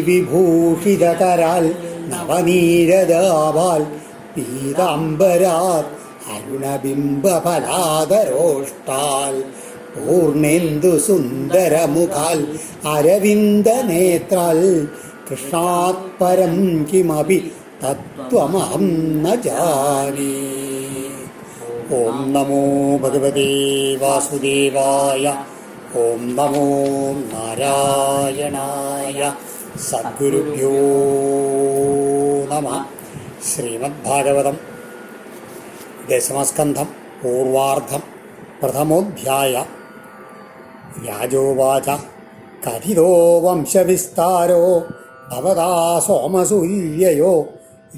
വിഭൂഷിതകരാൽ നവനീരദാവാൽ പീതാംബരാത് അരുണബിംബഫലാദരോഷ്ടാൽ പൂർണേന്ദു സുന്ദരമുഖാൽ അരവിന്ദ നേത്രാൽ കൃഷ്ണാത് പരം കിമപി തത്വമഹം ന ജാനേ. ഓം നമോ ഭഗവതേ വാസുദേവായ. ഓം നമോ നാരായണായ. സദ്ഗുരുഭ്യോ നമഃ. ശ്രീമദ്ഭാഗവതം ദശമസ്കന്ധം പൂർവാർദ്ധം പ്രഥമോധ്യായ. രാജോവാച കഥിതോ വംശവിസ്താരോ ഭവതാ സോമസൂര്യയോ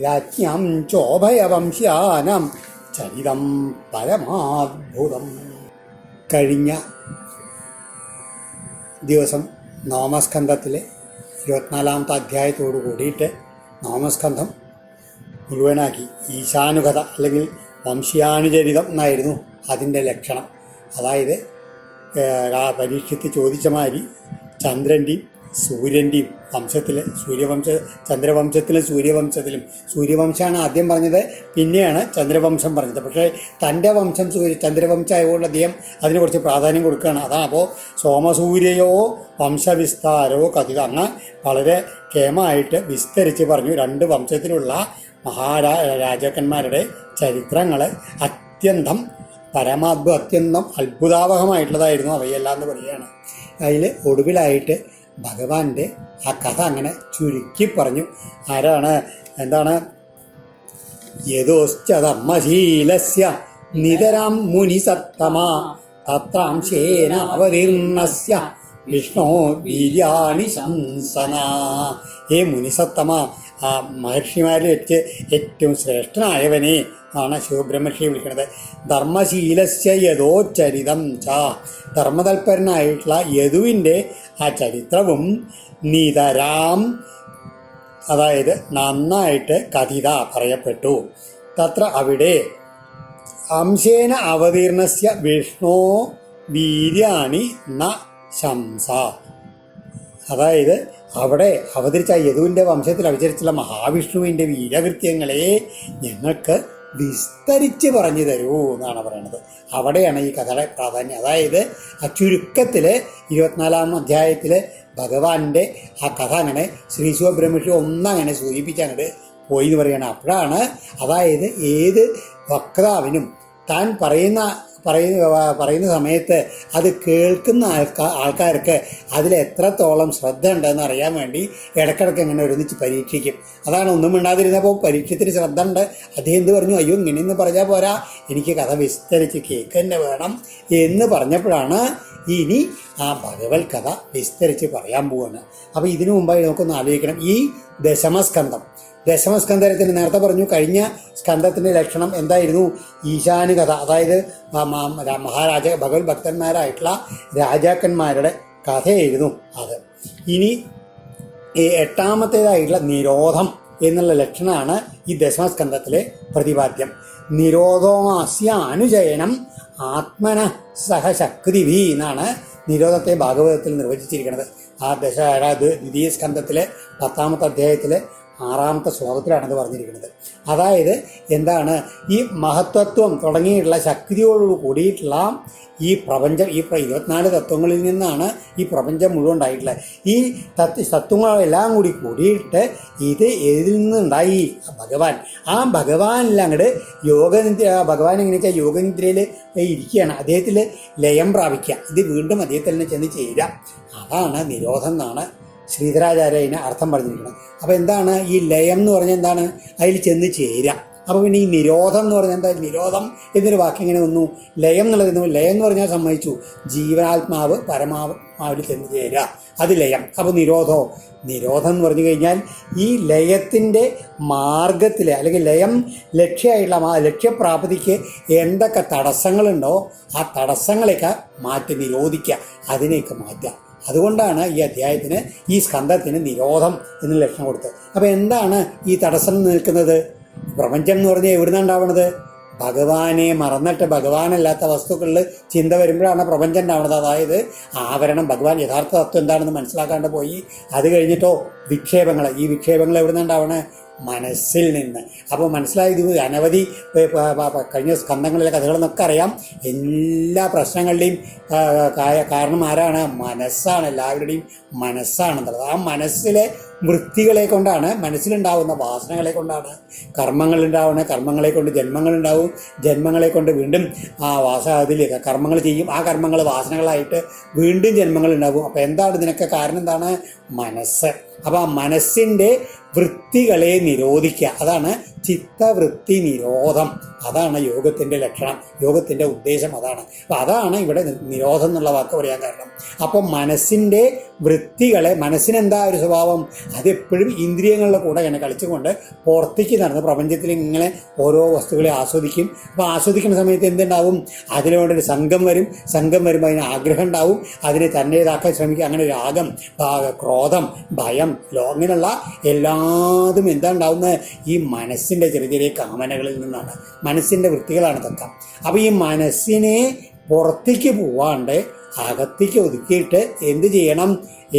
രാജ്ഞാം ചോഭയവംശ്യാനാം ചരിതം പരമാദ്ഭുതം. കഴിഞ്ഞ ദിവസം നവമസ്കന്ധത്തിലെ 24-ാമത്തെ അധ്യായത്തോടു കൂടിയിട്ട് നവമസ്കന്ധം മുഴുവനാക്കി. ഈശാനുകഥ അല്ലെങ്കിൽ വംശ്യാനുചരിതം എന്നായിരുന്നു അതിൻ്റെ ലക്ഷണം. അതായത് പരീക്ഷത്ത് ചോദിച്ച മാതിരി ചന്ദ്രൻ്റെയും സൂര്യൻ്റെയും വംശത്തിലെ ചന്ദ്രവംശത്തിലും സൂര്യവംശത്തിലും സൂര്യവംശമാണ് ആദ്യം പറഞ്ഞത്, പിന്നെയാണ് ചന്ദ്രവംശം പറഞ്ഞത്. പക്ഷേ തൻ്റെ വംശം ചന്ദ്രവംശമായതുകൊണ്ട് അദ്ദേഹം അതിന് കുറച്ച് പ്രാധാന്യം കൊടുക്കുകയാണ്. അതാണ് അപ്പോൾ സോമസൂര്യയോ വംശവിസ്താരോ കഥിത അങ്ങ് വളരെ കേമായിട്ട് വിസ്തരിച്ച് പറഞ്ഞു. രണ്ട് വംശത്തിലുള്ള രാജാക്കന്മാരുടെ ചരിത്രങ്ങൾ അത്യന്തം അത്ഭുതാവഹമായിട്ടുള്ളതായിരുന്നു അവയെല്ലാം എന്ന് പറയുകയാണ്. അതിൽ ഒടുവിലായിട്ട് ഭഗവാന്റെ ആ കഥ അങ്ങനെ ചുരുക്കി പറഞ്ഞു. ആരാണ് എന്താണ് യഥോശ്ചധർമ്മശീലസ്യ നിതരാം മുനിസത്തമാ തത്രാംശേന അവതീർണസ്യ വിഷ്ണോ വീര്യാണി ശംസന. ഹേ മുനിസത്തമ, ആ മഹർഷിമാരിൽ വെച്ച് ഏറ്റവും ശ്രേഷ്ഠനായവനെ ആണ് ശിവബ്രഹ്മർഷിയെ വിളിക്കുന്നത്. ധർമ്മശീലസ്യ യഥോചരിതം ച, ധർമ്മതൽപരനായിട്ടുള്ള യദുവിൻ്റെ ആ ചരിത്രവും നിതരാം, അതായത് നന്നായിട്ട് കഥിത പറയപ്പെട്ടു. തത്ര അവിടെ അംശേന അവതീർണസ്യ വിഷ്ണോ വീര്യാണി ന ശംസ, അതായത് അവിടെ അവതരിച്ച യദുവിൻ്റെ വംശത്തിൽ അവതരിച്ചുള്ള മഹാവിഷ്ണുവിൻ്റെ വീരകൃത്യങ്ങളെ ഞങ്ങൾക്ക് വിസ്തരിച്ച് പറഞ്ഞു തരൂ എന്നാണ് പറയുന്നത്. അവിടെയാണ് ഈ കഥയുടെ പ്രാധാന്യം. അതായത് ആ ചുരുക്കത്തിൽ 24-ാം അധ്യായത്തിൽ ഭഗവാന്റെ ആ കഥ അങ്ങനെ ശ്രീ ശിവബ്രഹ്മർഷി ഒന്നങ്ങനെ സൂചിപ്പിച്ചങ്ങോട്ട് പോയി എന്ന് പറയുകയാണ്. അപ്പോഴാണ് അതായത് ഏത് വക്താവിനും താൻ പറയുന്ന സമയത്ത് അത് കേൾക്കുന്ന ആൾക്കാർക്ക് അതിലെത്രത്തോളം ശ്രദ്ധ ഉണ്ടെന്ന് അറിയാൻ വേണ്ടി ഇടയ്ക്കിടയ്ക്ക് ഇങ്ങനെ ഒരുമിച്ച് പരീക്ഷിക്കും. അതാണ് ഒന്നും മിണ്ടാതിരുന്നപ്പോൾ പരീക്ഷത്തിന് ശ്രദ്ധ ഉണ്ട്. അദ്ദേഹം എന്ത് പറഞ്ഞു, അയ്യോ ഇങ്ങനെയെന്ന് പറഞ്ഞാൽ പോരാ, എനിക്ക് കഥ വിസ്തരിച്ച് കേൾക്കുക തന്നെ വേണം എന്ന് പറഞ്ഞപ്പോഴാണ് ഇനി ആ ഭഗവത് കഥ വിസ്തരിച്ച് പറയാൻ പോവാണ്. അപ്പോൾ ഇതിനു മുമ്പായി നമുക്കൊന്ന് ആലോചിക്കണം. ഈ ദശമസ്കന്ധത്തിന് നേരത്തെ പറഞ്ഞു, കഴിഞ്ഞ സ്കന്ധത്തിൻ്റെ ലക്ഷണം എന്തായിരുന്നു? ഈശാനുകഥ, അതായത് ഭഗവത് ഭക്തന്മാരായിട്ടുള്ള രാജാക്കന്മാരുടെ കഥയായിരുന്നു അത്. ഇനി 8-ാമത്തേതായിട്ടുള്ള നിരോധം എന്നുള്ള ലക്ഷണമാണ് ഈ ദശമസ്കന്ധത്തിലെ പ്രതിപാദ്യം. നിരോധോസ്യ അനുജയനം ആത്മന സഹശക്തിഭി എന്നാണ് നിരോധത്തെ ഭാഗവതത്തിൽ നിർവചിച്ചിരിക്കുന്നത്. ആ ദ്വിതീയ സ്കന്ധത്തിലെ 10-ാമത്തെ അധ്യായത്തിലെ 6-ാമത്തെ ശ്ലോകത്തിലാണത് പറഞ്ഞിരിക്കുന്നത്. അതായത് എന്താണ്, ഈ മഹത്വത്വം തുടങ്ങിയിട്ടുള്ള ശക്തിയോട് കൂടിയിട്ടുള്ള ഈ പ്രപഞ്ചം, ഈ 24 തത്വങ്ങളിൽ നിന്നാണ് ഈ പ്രപഞ്ചം മുഴുവൻ ഉണ്ടായിട്ടുള്ളത്. ഈ തത്വങ്ങളെല്ലാം കൂടിയിട്ട് ഇത് ഏതിൽ നിന്നുണ്ടായി? ഭഗവാൻ. ആ ഭഗവാനെല്ലാം അങ്ങോട്ട് ഭഗവാൻ എങ്ങനെ വെച്ചാൽ യോഗനിദ്രയിൽ ഇരിക്കുകയാണ്. അദ്ദേഹത്തിൽ ലയം പ്രാപിക്കുക, ഇത് വീണ്ടും അദ്ദേഹത്തിൽ തന്നെ ചെന്ന് ചേരുക. അതാണ് നിരോധം എന്നാണ് ശ്രീധരാചാര്യന് അർത്ഥം പറഞ്ഞിരിക്കുന്നത്. അപ്പോൾ എന്താണ് ഈ ലയം എന്ന് പറഞ്ഞാൽ എന്താണ്? അതിൽ ചെന്ന് ചേരുക. അപ്പോൾ പിന്നെ ഈ നിരോധം എന്ന് പറഞ്ഞാൽ എന്താ? നിരോധം എന്നൊരു വാക്ക് ഇങ്ങനെ വന്നു. ലയം എന്നുള്ളത് ലയം എന്ന് പറഞ്ഞാൽ സമ്മതിച്ചു, ജീവനാത്മാവ് പരമാത്മാവിൽ ചെന്ന് ചേരുക, അത് ലയം. അപ്പോൾ നിരോധം എന്ന് പറഞ്ഞു കഴിഞ്ഞാൽ ഈ ലയത്തിൻ്റെ മാർഗത്തിൽ അല്ലെങ്കിൽ ലയം ലക്ഷ്യമായിട്ടുള്ള ലക്ഷ്യപ്രാപ്തിക്ക് എന്തൊക്കെ തടസ്സങ്ങളുണ്ടോ ആ തടസ്സങ്ങളെയൊക്കെ നിരോധിക്കുക, അതിനെയൊക്കെ മാറ്റുക. അതുകൊണ്ടാണ് ഈ അധ്യായത്തിന്, ഈ സ്കന്ധത്തിന് നിരോധം എന്ന ലക്ഷണം കൊടുത്തത്. അപ്പോൾ എന്താണ് ഈ തടസ്സം നിൽക്കുന്നത്? പ്രപഞ്ചം എന്ന് പറഞ്ഞാൽ എവിടുന്നാണ് ഉണ്ടാവുന്നത്? ഭഗവാനെ മറന്നിട്ട് ഭഗവാനല്ലാത്ത വസ്തുക്കളിൽ ചിന്ത വരുമ്പോഴാണ് പ്രപഞ്ചം ഉണ്ടാവുന്നത്. അതായത് ആവരണം ഭഗവാൻ യഥാർത്ഥ തത്വം എന്താണെന്ന് മനസ്സിലാക്കാണ്ട് പോയി. അത് കഴിഞ്ഞിട്ടോ വിക്ഷേപങ്ങൾ, ഈ വിക്ഷേപങ്ങൾ എവിടെ നിന്നുണ്ടാവണേ? മനസ്സിൽ നിന്ന്. അപ്പോൾ മനസ്സിലായത് അനവധി കഴിഞ്ഞ സ്കന്ധങ്ങളിലെ കഥകളെന്നൊക്കെ അറിയാം. എല്ലാ പ്രശ്നങ്ങളുടെയും കാരണം ആരാണ്? മനസ്സാണ്. എല്ലാവരുടെയും മനസ്സാണെന്നുള്ളത്. ആ മനസ്സിലെ വൃത്തികളെ കൊണ്ടാണ്, മനസ്സിലുണ്ടാവുന്ന വാസനകളെ കൊണ്ടാണ് കർമ്മങ്ങളുണ്ടാവുന്നത്. കർമ്മങ്ങളെ കൊണ്ട് ജന്മങ്ങളുണ്ടാവും. ജന്മങ്ങളെ കൊണ്ട് വീണ്ടും അതിൽ കർമ്മങ്ങൾ ചെയ്യും. ആ കർമ്മങ്ങൾ വാസനകളായിട്ട് വീണ്ടും ജന്മങ്ങളുണ്ടാവും. അപ്പോൾ എന്താണ് ഇതിനൊക്കെ കാരണം? എന്താണ്? മനസ്സ്. അപ്പോൾ ആ മനസ്സിൻ്റെ വൃത്തികളെ നിരോധിക്കുക, അതാണ് ചിത്തവൃത്തി നിരോധം. അതാണ് യോഗത്തിൻ്റെ ലക്ഷണം, യോഗത്തിൻ്റെ ഉദ്ദേശം അതാണ്. അപ്പം അതാണ് ഇവിടെ നിരോധം എന്നുള്ള വാക്ക് പറയാൻ കാരണം. അപ്പം മനസ്സിൻ്റെ വൃത്തികളെ, മനസ്സിനെന്താ ഒരു സ്വഭാവം? അതെപ്പോഴും ഇന്ദ്രിയങ്ങളുടെ കൂടെ ഇങ്ങനെ കളിച്ചുകൊണ്ട് പുറത്തേക്ക് നടന്ന് പ്രപഞ്ചത്തിൽ ഇങ്ങനെ ഓരോ വസ്തുക്കളെ ആസ്വദിക്കും. അപ്പോൾ ആസ്വദിക്കുന്ന സമയത്ത് എന്തുണ്ടാവും? അതിനുവേണ്ടൊരു സംഘം വരും. സംഘം വരുമ്പോൾ അതിന് ആഗ്രഹം ഉണ്ടാവും, അതിനെ തന്നേതാക്കാൻ ശ്രമിക്കുക. അങ്ങനെ രാഗം, ക്രോധം, ഭയം, ഇങ്ങനെയുള്ള എല്ലാതും എന്താ ഉണ്ടാവുന്നത്? ഈ മനസ്സിൻ്റെ ചെറിയ ചെറിയ കാമനകളിൽ നിന്നാണ്. മനസ്സിൻ്റെ വൃത്തികളാണ് ഇതൊക്കെ. അപ്പോൾ ഈ മനസ്സിനെ പുറത്തേക്ക് പോവാണ്ട് അകത്തേക്ക് ഒതുക്കിയിട്ട് എന്ത് ചെയ്യണം?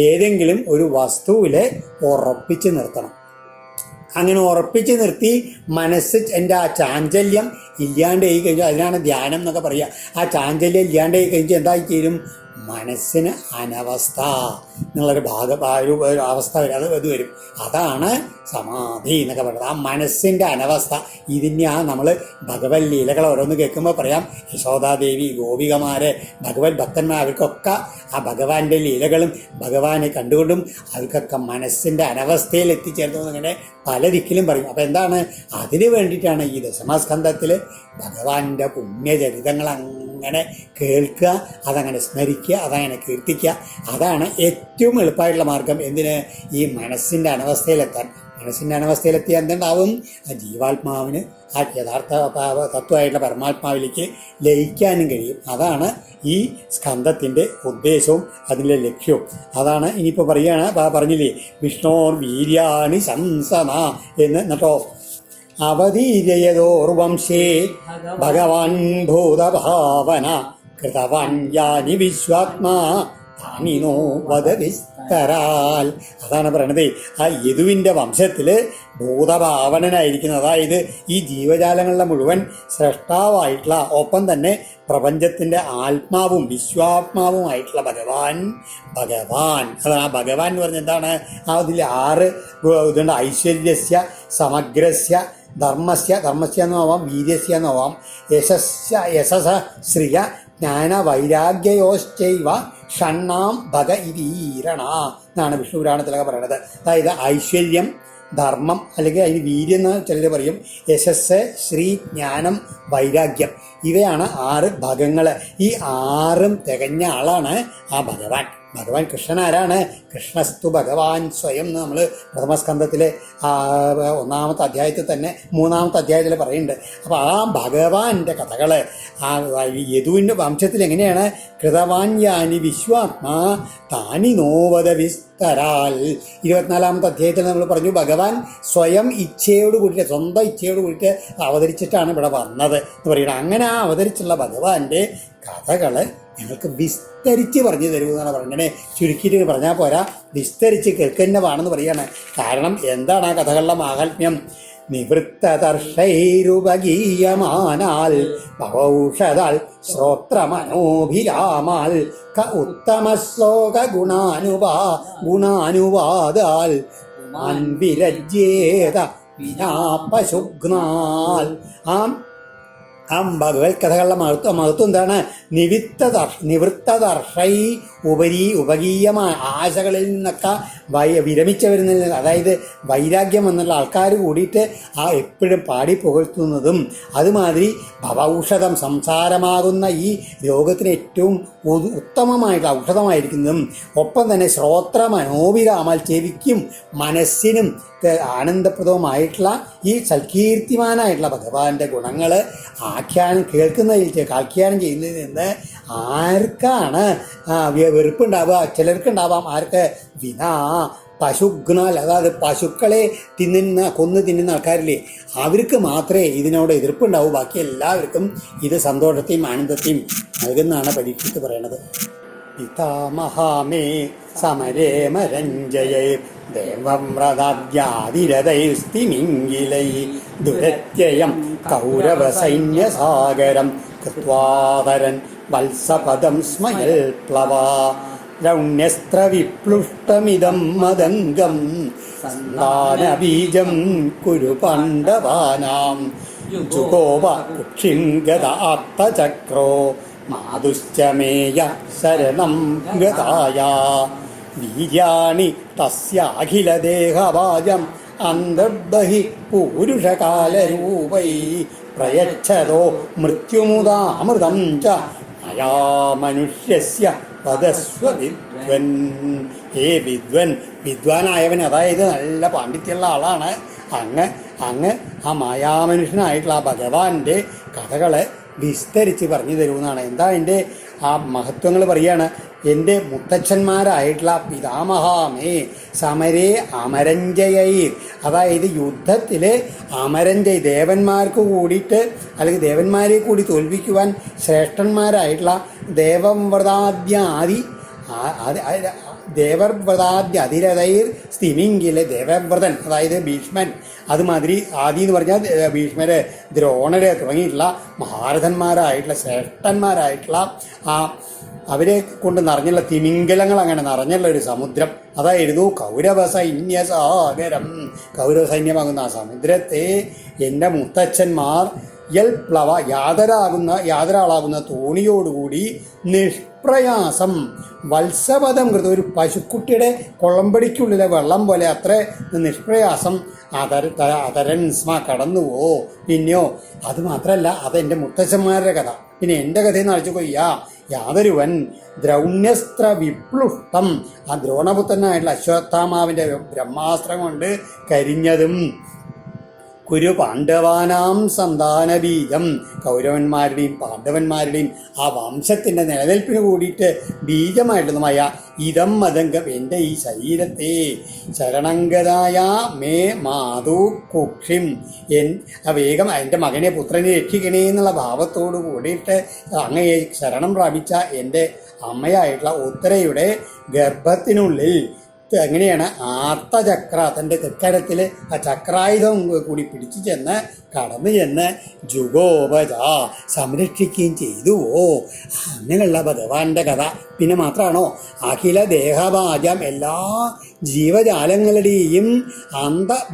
ഏതെങ്കിലും ഒരു വസ്തുവിൽ ഉറപ്പിച്ച് നിർത്തണം. അങ്ങനെ ഉറപ്പിച്ച് നിർത്തി മനസ്സ് എൻ്റെ ആ ചാഞ്ചല്യം ഇല്ലാണ്ടായി കഴിഞ്ഞാൽ, അതിനാണ് ധ്യാനം എന്നൊക്കെ പറയുക. ആ ചാഞ്ചല്യം ഇല്ലാണ്ടായി കഴിഞ്ഞാൽ എന്തായി തീരും? മനസ്സിന് അനവസ്ഥ എന്നുള്ളൊരു ഒരു അവസ്ഥ വരും. അത് വരും. അതാണ് സമാധി എന്നൊക്കെ പറയുന്നത്. ആ മനസ്സിൻ്റെ അനവസ്ഥ. ഇതിനെയാണ് നമ്മൾ ഭഗവത് ലീലകൾ ഓരോന്ന് കേൾക്കുമ്പോൾ പറയാം. യശോദാദേവി, ഗോപികമാര്, ഭഗവത് ഭക്തന്മാർ, അവർക്കൊക്കെ ആ ഭഗവാന്റെ ലീലകളും ഭഗവാനെ കണ്ടുകൊണ്ടും അവർക്കൊക്കെ മനസ്സിൻ്റെ അനവസ്ഥയിൽ എത്തിച്ചേർന്നു എന്നിങ്ങനെ പല ദിക്കിലും പറയും. അപ്പം എന്താണ്? അതിന് വേണ്ടിയിട്ടാണ് ഈ ദശമസ്കന്ധത്തിൽ ഭഗവാന്റെ പുണ്യചരിതങ്ങൾ അങ്ങനെ കേൾക്കുക, അതങ്ങനെ സ്മരിക്കുക, അതങ്ങനെ കീർത്തിക്കുക. അതാണ് ഏറ്റവും എളുപ്പമായിട്ടുള്ള മാർഗം. എന്തിന്? ഈ മനസ്സിൻ്റെ അനവസ്ഥയിലെത്താൻ. മനസ്സിൻ്റെ അനവസ്ഥയിലെത്തിയാൽ എന്തുണ്ടാവും? ആ ജീവാത്മാവിന് ആ യഥാർത്ഥ തത്വമായിട്ടുള്ള പരമാത്മാവിലേക്ക് ലയിക്കാനും കഴിയും. അതാണ് ഈ സ്കന്ധത്തിൻ്റെ ഉദ്ദേശവും അതിൻ്റെ ലക്ഷ്യവും. അതാണ് ഇനിയിപ്പോൾ പറഞ്ഞില്ലേ, വിഷ്ണോർ വീര്യാണി ശംസന എന്ന്. എന്നിട്ടോ അവതീര്യതോർവംശേ ഭഗവാൻ ഭൂതഭാവന കൃതവാൻ യാനി വിശ്വാത്മാ താനിനോ വദവിസ്തരാൽ. അതാണ് പറയണത്. ആ യദുവിൻ്റെ വംശത്തിൽ ഭൂതഭാവനായിരിക്കുന്നത്, അതായത് ഈ ജീവജാലങ്ങളുടെ മുഴുവൻ സ്രഷ്ടാവായിട്ടുള്ള, ഒപ്പം തന്നെ പ്രപഞ്ചത്തിൻ്റെ ആത്മാവും വിശ്വാത്മാവുമായിട്ടുള്ള ഭഗവാൻ. അതാണ് ആ ഭഗവാൻ എന്ന് പറഞ്ഞാൽ എന്താണ്? അതിൽ 6 ഇതുണ്ട്. ഐശ്വര്യസ്യ, സമഗ്രസ്യ, ധർമ്മസ്യ എന്നാവാം, വീര്യസ്യ എന്നാവാം, യശസ ശ്രിയ, ജ്ഞാന വൈരാഗ്യയോശ്ചൈവ ഷണ്ണാം ഭഗ ഇവീരണ എന്നാണ് വിഷ്ണു പുരാണത്തിലൊക്കെ പറയുന്നത്. അതായത് ഐശ്വര്യം, ധർമ്മം, അല്ലെങ്കിൽ അതിന് വീര്യം എന്ന് ചിലർ പറയും, യശസ്, ശ്രീ, ജ്ഞാനം, വൈരാഗ്യം, ഇവയാണ് 6 ഭാഗങ്ങൾ. ഈ 6ഉം തികഞ്ഞ ആളാണ് ആ ഭഗവാൻ. ഭഗവാൻ കൃഷ്ണൻ ആരാണ്? കൃഷ്ണസ്തു ഭഗവാൻ സ്വയം എന്ന് നമ്മൾ പ്രഥമസ്കന്ധത്തിലെ 1-ാമത്തെ അധ്യായത്തിൽ തന്നെ 3-ാമത്തെ അധ്യായത്തിൽ പറയുന്നുണ്ട്. അപ്പോൾ ആ ഭഗവാന്റെ കഥകൾ ആ യദുവിൻ്റെ വംശത്തിൽ എങ്ങനെയാണ്? കൃതവാൻ യാനി വിശ്വാത്മാ താനി നോവത വിസ്തരാൽ. 24-ാമത്തെ അധ്യായത്തിൽ നമ്മൾ പറഞ്ഞു ഭഗവാൻ സ്വയം ഇച്ഛയോട് കൂടിയിട്ട്, സ്വന്തം ഇച്ഛയോട് കൂടിയിട്ട് അവതരിച്ചിട്ടാണ് ഇവിടെ വന്നത് എന്ന് പറയുന്നത്. അങ്ങനെ ആ അവതരിച്ചുള്ള ഭഗവാന്റെ കഥകൾ ഞങ്ങൾക്ക് വിസ്തരിച്ച് പറഞ്ഞു തരുമെന്നാണ് പറഞ്ഞത്. ചുരുക്കിയിട്ട് പറഞ്ഞാൽ പോരാ, വിസ്തരിച്ച് കേൾക്കുന്നതാണെന്ന് പറയുകയാണ്. കാരണം എന്താണ് ആ കഥകളുടെ മാഹാത്മ്യം? നിവൃത്തതർഷൈരുപഗീയമാനാൽ ഭവൗഷധാൽ ശ്രോത്രമനോഭിരാമാൽ ഉത്തമശ്ലോക ഗുണാനുവാദാൽ വിരജ്യേത വിനാപശുഗ്നാൽ. ആ ഭഗവത് കഥകളുടെ മഹത്വം എന്താണ്? നിവൃത്തദർഷൈ ഉപഗീയമായ ആശകളിൽ നിന്നൊക്കെ വിരമിച്ചവരുന്ന, അതായത് വൈരാഗ്യം എന്നുള്ള ആൾക്കാർ കൂടിയിട്ട് ആ എപ്പോഴും പാടി പുകഴ്ത്തുന്നതും, അതുമാതിരി ഭവൌഷധം സംസാരമാകുന്ന ഈ രോഗത്തിന് ഏറ്റവും ഉത്തമമായിട്ടുള്ള ഔഷധമായിരിക്കുന്നതും, ഒപ്പം തന്നെ ശ്രോത്ര മനോവിരാമാൽ ചെവിക്കും മനസ്സിനും ആനന്ദപ്രദവുമായിട്ടുള്ള ഈ സൽകീർത്തിമാനായിട്ടുള്ള ഭഗവാന്റെ ഗുണങ്ങൾ ആഖ്യാനം ആഖ്യാനം ചെയ്യുന്നതിൽ നിന്ന് ആർക്കാണ് വെറുപ്പുണ്ടാവുക? ചിലർക്കുണ്ടാവാം. ആർക്ക്? വിനാ പശുഗ്നാൽ, അതായത് പശുക്കളെ കൊന്നു തിന്നുന്ന ആൾക്കാരില്ലേ, അവർക്ക് മാത്രമേ ഇതിനോട് എതിർപ്പുണ്ടാവൂ. ബാക്കി എല്ലാവർക്കും ഇത് സന്തോഷത്തെയും ആനന്ദത്തെയും നൽകുന്നതാണ് പരീക്ഷിത്ത് പറയണത്. പിതാമഹാമേ സമരേ മരഞ്ജയൈ ദേവം വ്രതാദ്യാതിരഥൈസ്തിമിംഗിലൈ ദുരത്യയം കൗരവസൈന്യസാഗരം കൃത്വാതരൻ വത്സപദം സ്മയൽ പ്ലവാ രൗണ്യസ്ത്രവിപ്ലുഷ്ടമിദം മദംഗം സന്താനബീജം കുരു പാണ്ഡവാനാം ജുഗോപ കുക്ഷിം ഗതാത്തചക്രോ മാതുശ്ചമേയ ശരണം ഗതായ വീര്യാണി തസ്യാഖിലദേഹവാജം അന്തർബഹി പൂരുഷകാലരൂപൈ പ്രയച്ഛതോ മൃത്യുമുദാമൃതം ച മയാ മനുഷ്യസ്യ വദസ്വ വിദ്വൻ. ഹേ വിദ്വൻ, വിദ്വാനായവൻ, അതായത് നല്ല പാണ്ഡിത്യമുള്ള ആളാണ് അങ്ങ് ആ മായാമനുഷ്യനായിട്ടുള്ള ആ ഭഗവാന്റെ കഥകളെ വിസ്തരിച്ച് പറഞ്ഞു തരുമെന്നാണ്. എന്താ എൻ്റെ ആ മഹത്വങ്ങൾ പറയാണ്. എൻ്റെ മുത്തച്ഛന്മാരായിട്ടുള്ള പിതാമഹാമേ സമരേ അമരഞ്ജയൈർ, അതായത് യുദ്ധത്തിൽ അമരഞ്ജയ് ദേവന്മാർക്ക് കൂടിയിട്ട് അല്ലെങ്കിൽ ദേവന്മാരെ കൂടി തോൽപ്പിക്കുവാൻ ശ്രേഷ്ഠന്മാരായിട്ടുള്ള ദേവർവ്രതാദ്യ അതിരഥൈർ സ്ഥിമിങ്കിലെ ദേവവ്രതൻ, അതായത് ഭീഷ്മൻ, അതുമാതിരി ആദി എന്ന് പറഞ്ഞാൽ ഭീഷ്മര്, ദ്രോണര് തുടങ്ങിയിട്ടുള്ള മഹാരഥന്മാരായിട്ടുള്ള ശ്രേഷ്ഠന്മാരായിട്ടുള്ള ആ അവരെ കൊണ്ട് നിറഞ്ഞുള്ള തിമിംഗലങ്ങൾ, അങ്ങനെ നിറഞ്ഞുള്ള ഒരു സമുദ്രം, അതായിരുന്നു കൗരവ സൈന്യസാഗരം. കൗരവ സൈന്യമാകുന്ന ആ സമുദ്രത്തെ എൻ്റെ മുത്തച്ഛന്മാർ പ്ലവ യാതൊരാളാകുന്ന തോണിയോടുകൂടി നിഷ്പ്രയാസം വത്സപദം കൃത, ഒരു പശുക്കുട്ടിയുടെ കൊളമ്പടിക്കുള്ളിലെ വെള്ളം പോലെ അത്ര നിഷ്പ്രയാസം അതരൻ സ്മ കടന്നുവോ. പിന്നെയോ അത് മാത്രമല്ല, അതെൻ്റെ മുത്തച്ഛന്മാരുടെ കഥ. പിന്നെ എൻ്റെ കഥയെന്ന് അഴിച്ചു കൊയ്യാ യാതൊരുവൻ ദ്രൗണ്യസ്ത്ര വിപ്ലുഷ്ടം, ആ ദ്രോണപുത്രനായിട്ടുള്ള അശ്വത്ഥാമാവിൻ്റെ ബ്രഹ്മാസ്ത്രം കൊണ്ട് കരിഞ്ഞതും കുരു പാണ്ഡവാനാം സന്താനബീജം, കൗരവന്മാരുടെയും പാണ്ഡവന്മാരുടെയും ആ വംശത്തിൻ്റെ നിലനിൽപ്പിന് കൂടിയിട്ട് ബീജമായിട്ടുള്ളതുമായ ഇതം മതംഗം, എൻ്റെ ഈ ശരീരത്തെ ശരണങ്കതായ മേ മാതു കുക്ഷിം, വേഗം എൻ്റെ മകനെ പുത്രനെ രക്ഷിക്കണേ എന്നുള്ള ഭാവത്തോടു കൂടിയിട്ട് അങ്ങയെ ശരണം പ്രാപിച്ച എൻ്റെ അമ്മയായിട്ടുള്ള ഉത്തരയുടെ ഗർഭത്തിനുള്ളിൽ എങ്ങനെയാണ് ആർത്തചക്ര, തൻ്റെ തെക്കരത്തിൽ ആ ചക്രായുധം കൂടി പിടിച്ചു ചെന്ന് കടന്നു ചെന്ന് ജുഗോപജ സംരക്ഷിക്കുകയും ചെയ്തുവോ. അങ്ങനെയുള്ള ഭഗവാന്റെ കഥ. പിന്നെ മാത്രമാണോ അഖില ദേഹഭാജം, എല്ലാ ജീവജാലങ്ങളുടെയും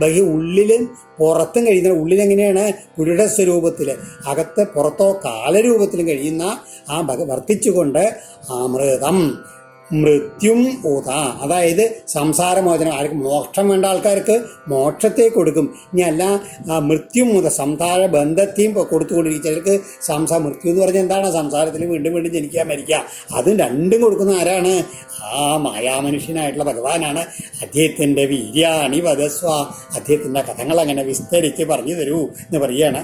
ബഹി ഉള്ളിലും പുറത്തും കഴിയുന്ന, ഉള്ളിലെങ്ങനെയാണ് പുരുഷസ്വരൂപത്തിൽ, അകത്ത് പുറത്തോ കാലരൂപത്തിലും കഴിയുന്ന ആ വർത്തിച്ചുകൊണ്ട് അമൃതം മൃത്യും ഊത, അതായത് സംസാരമോചനം. ആർക്ക് മോക്ഷം വേണ്ട ആൾക്കാർക്ക് മോക്ഷത്തെ കൊടുക്കും. ഇനി അല്ല മൃത്യും ഊത, സംസാര ബന്ധത്തെയും കൊടുത്തുകൊണ്ടിരിക്കും. ചിലർക്ക് മൃത്യു എന്ന് പറഞ്ഞാൽ എന്താണ്? സംസാരത്തിൽ വീണ്ടും വീണ്ടും ജനിക്കുക മരിക്കുക. അതും രണ്ടും കൊടുക്കുന്ന ആരാണ്? ആ മായാമനുഷ്യനായിട്ടുള്ള ഭഗവാനാണ്. അദ്ദേഹത്തിൻ്റെ വീര്യാണി വധസ്വ, അദ്ദേഹത്തിൻ്റെ കഥകൾ അങ്ങനെ വിസ്തരിച്ച് പറഞ്ഞു തരൂ എന്ന് പറയുകയാണ്.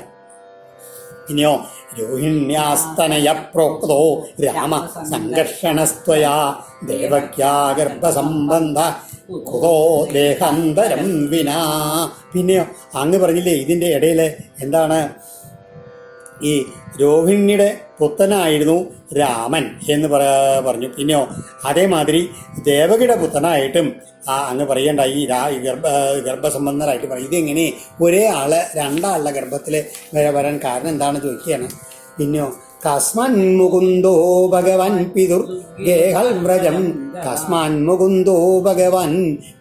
ഇനിയോ രോഹിണ്യാസ്തനയ പ്രോക്തോ രാമ സംഘർഷണസ്ത്വയാ ദേവക്യാ ഗർഭസംബന്ധ കുതോ ദേഹാന്തരം വിനാ. പിന്നെയോ അങ്ങ് പറഞ്ഞില്ലേ ഇതിൻ്റെ ഇടയിൽ എന്താണ്? ഈ രോഹിണിയുടെ പുത്രനായിരുന്നു രാമൻ എന്ന് പറഞ്ഞു. പിന്നെയോ അതേമാതിരി ദേവകിയുടെ പുത്രനായിട്ടും അങ്ങ് പറയേണ്ട ഈ ഗർഭസംബന്ധരായിട്ട് പറയും. ഇതെങ്ങനെ ഒരേ ആള് രണ്ടാളുടെ ഗർഭത്തിൽ വരാൻ കാരണം എന്താണെന്ന് ചോദിക്കുകയാണ്. പിന്നെയോ കസ്മാൻ മുകുന്ദോ ഭഗവാൻ പിതുർഗേഹൽ വ്രജം, കസ്മാൻ മുകുന്ദോ ഭഗവാൻ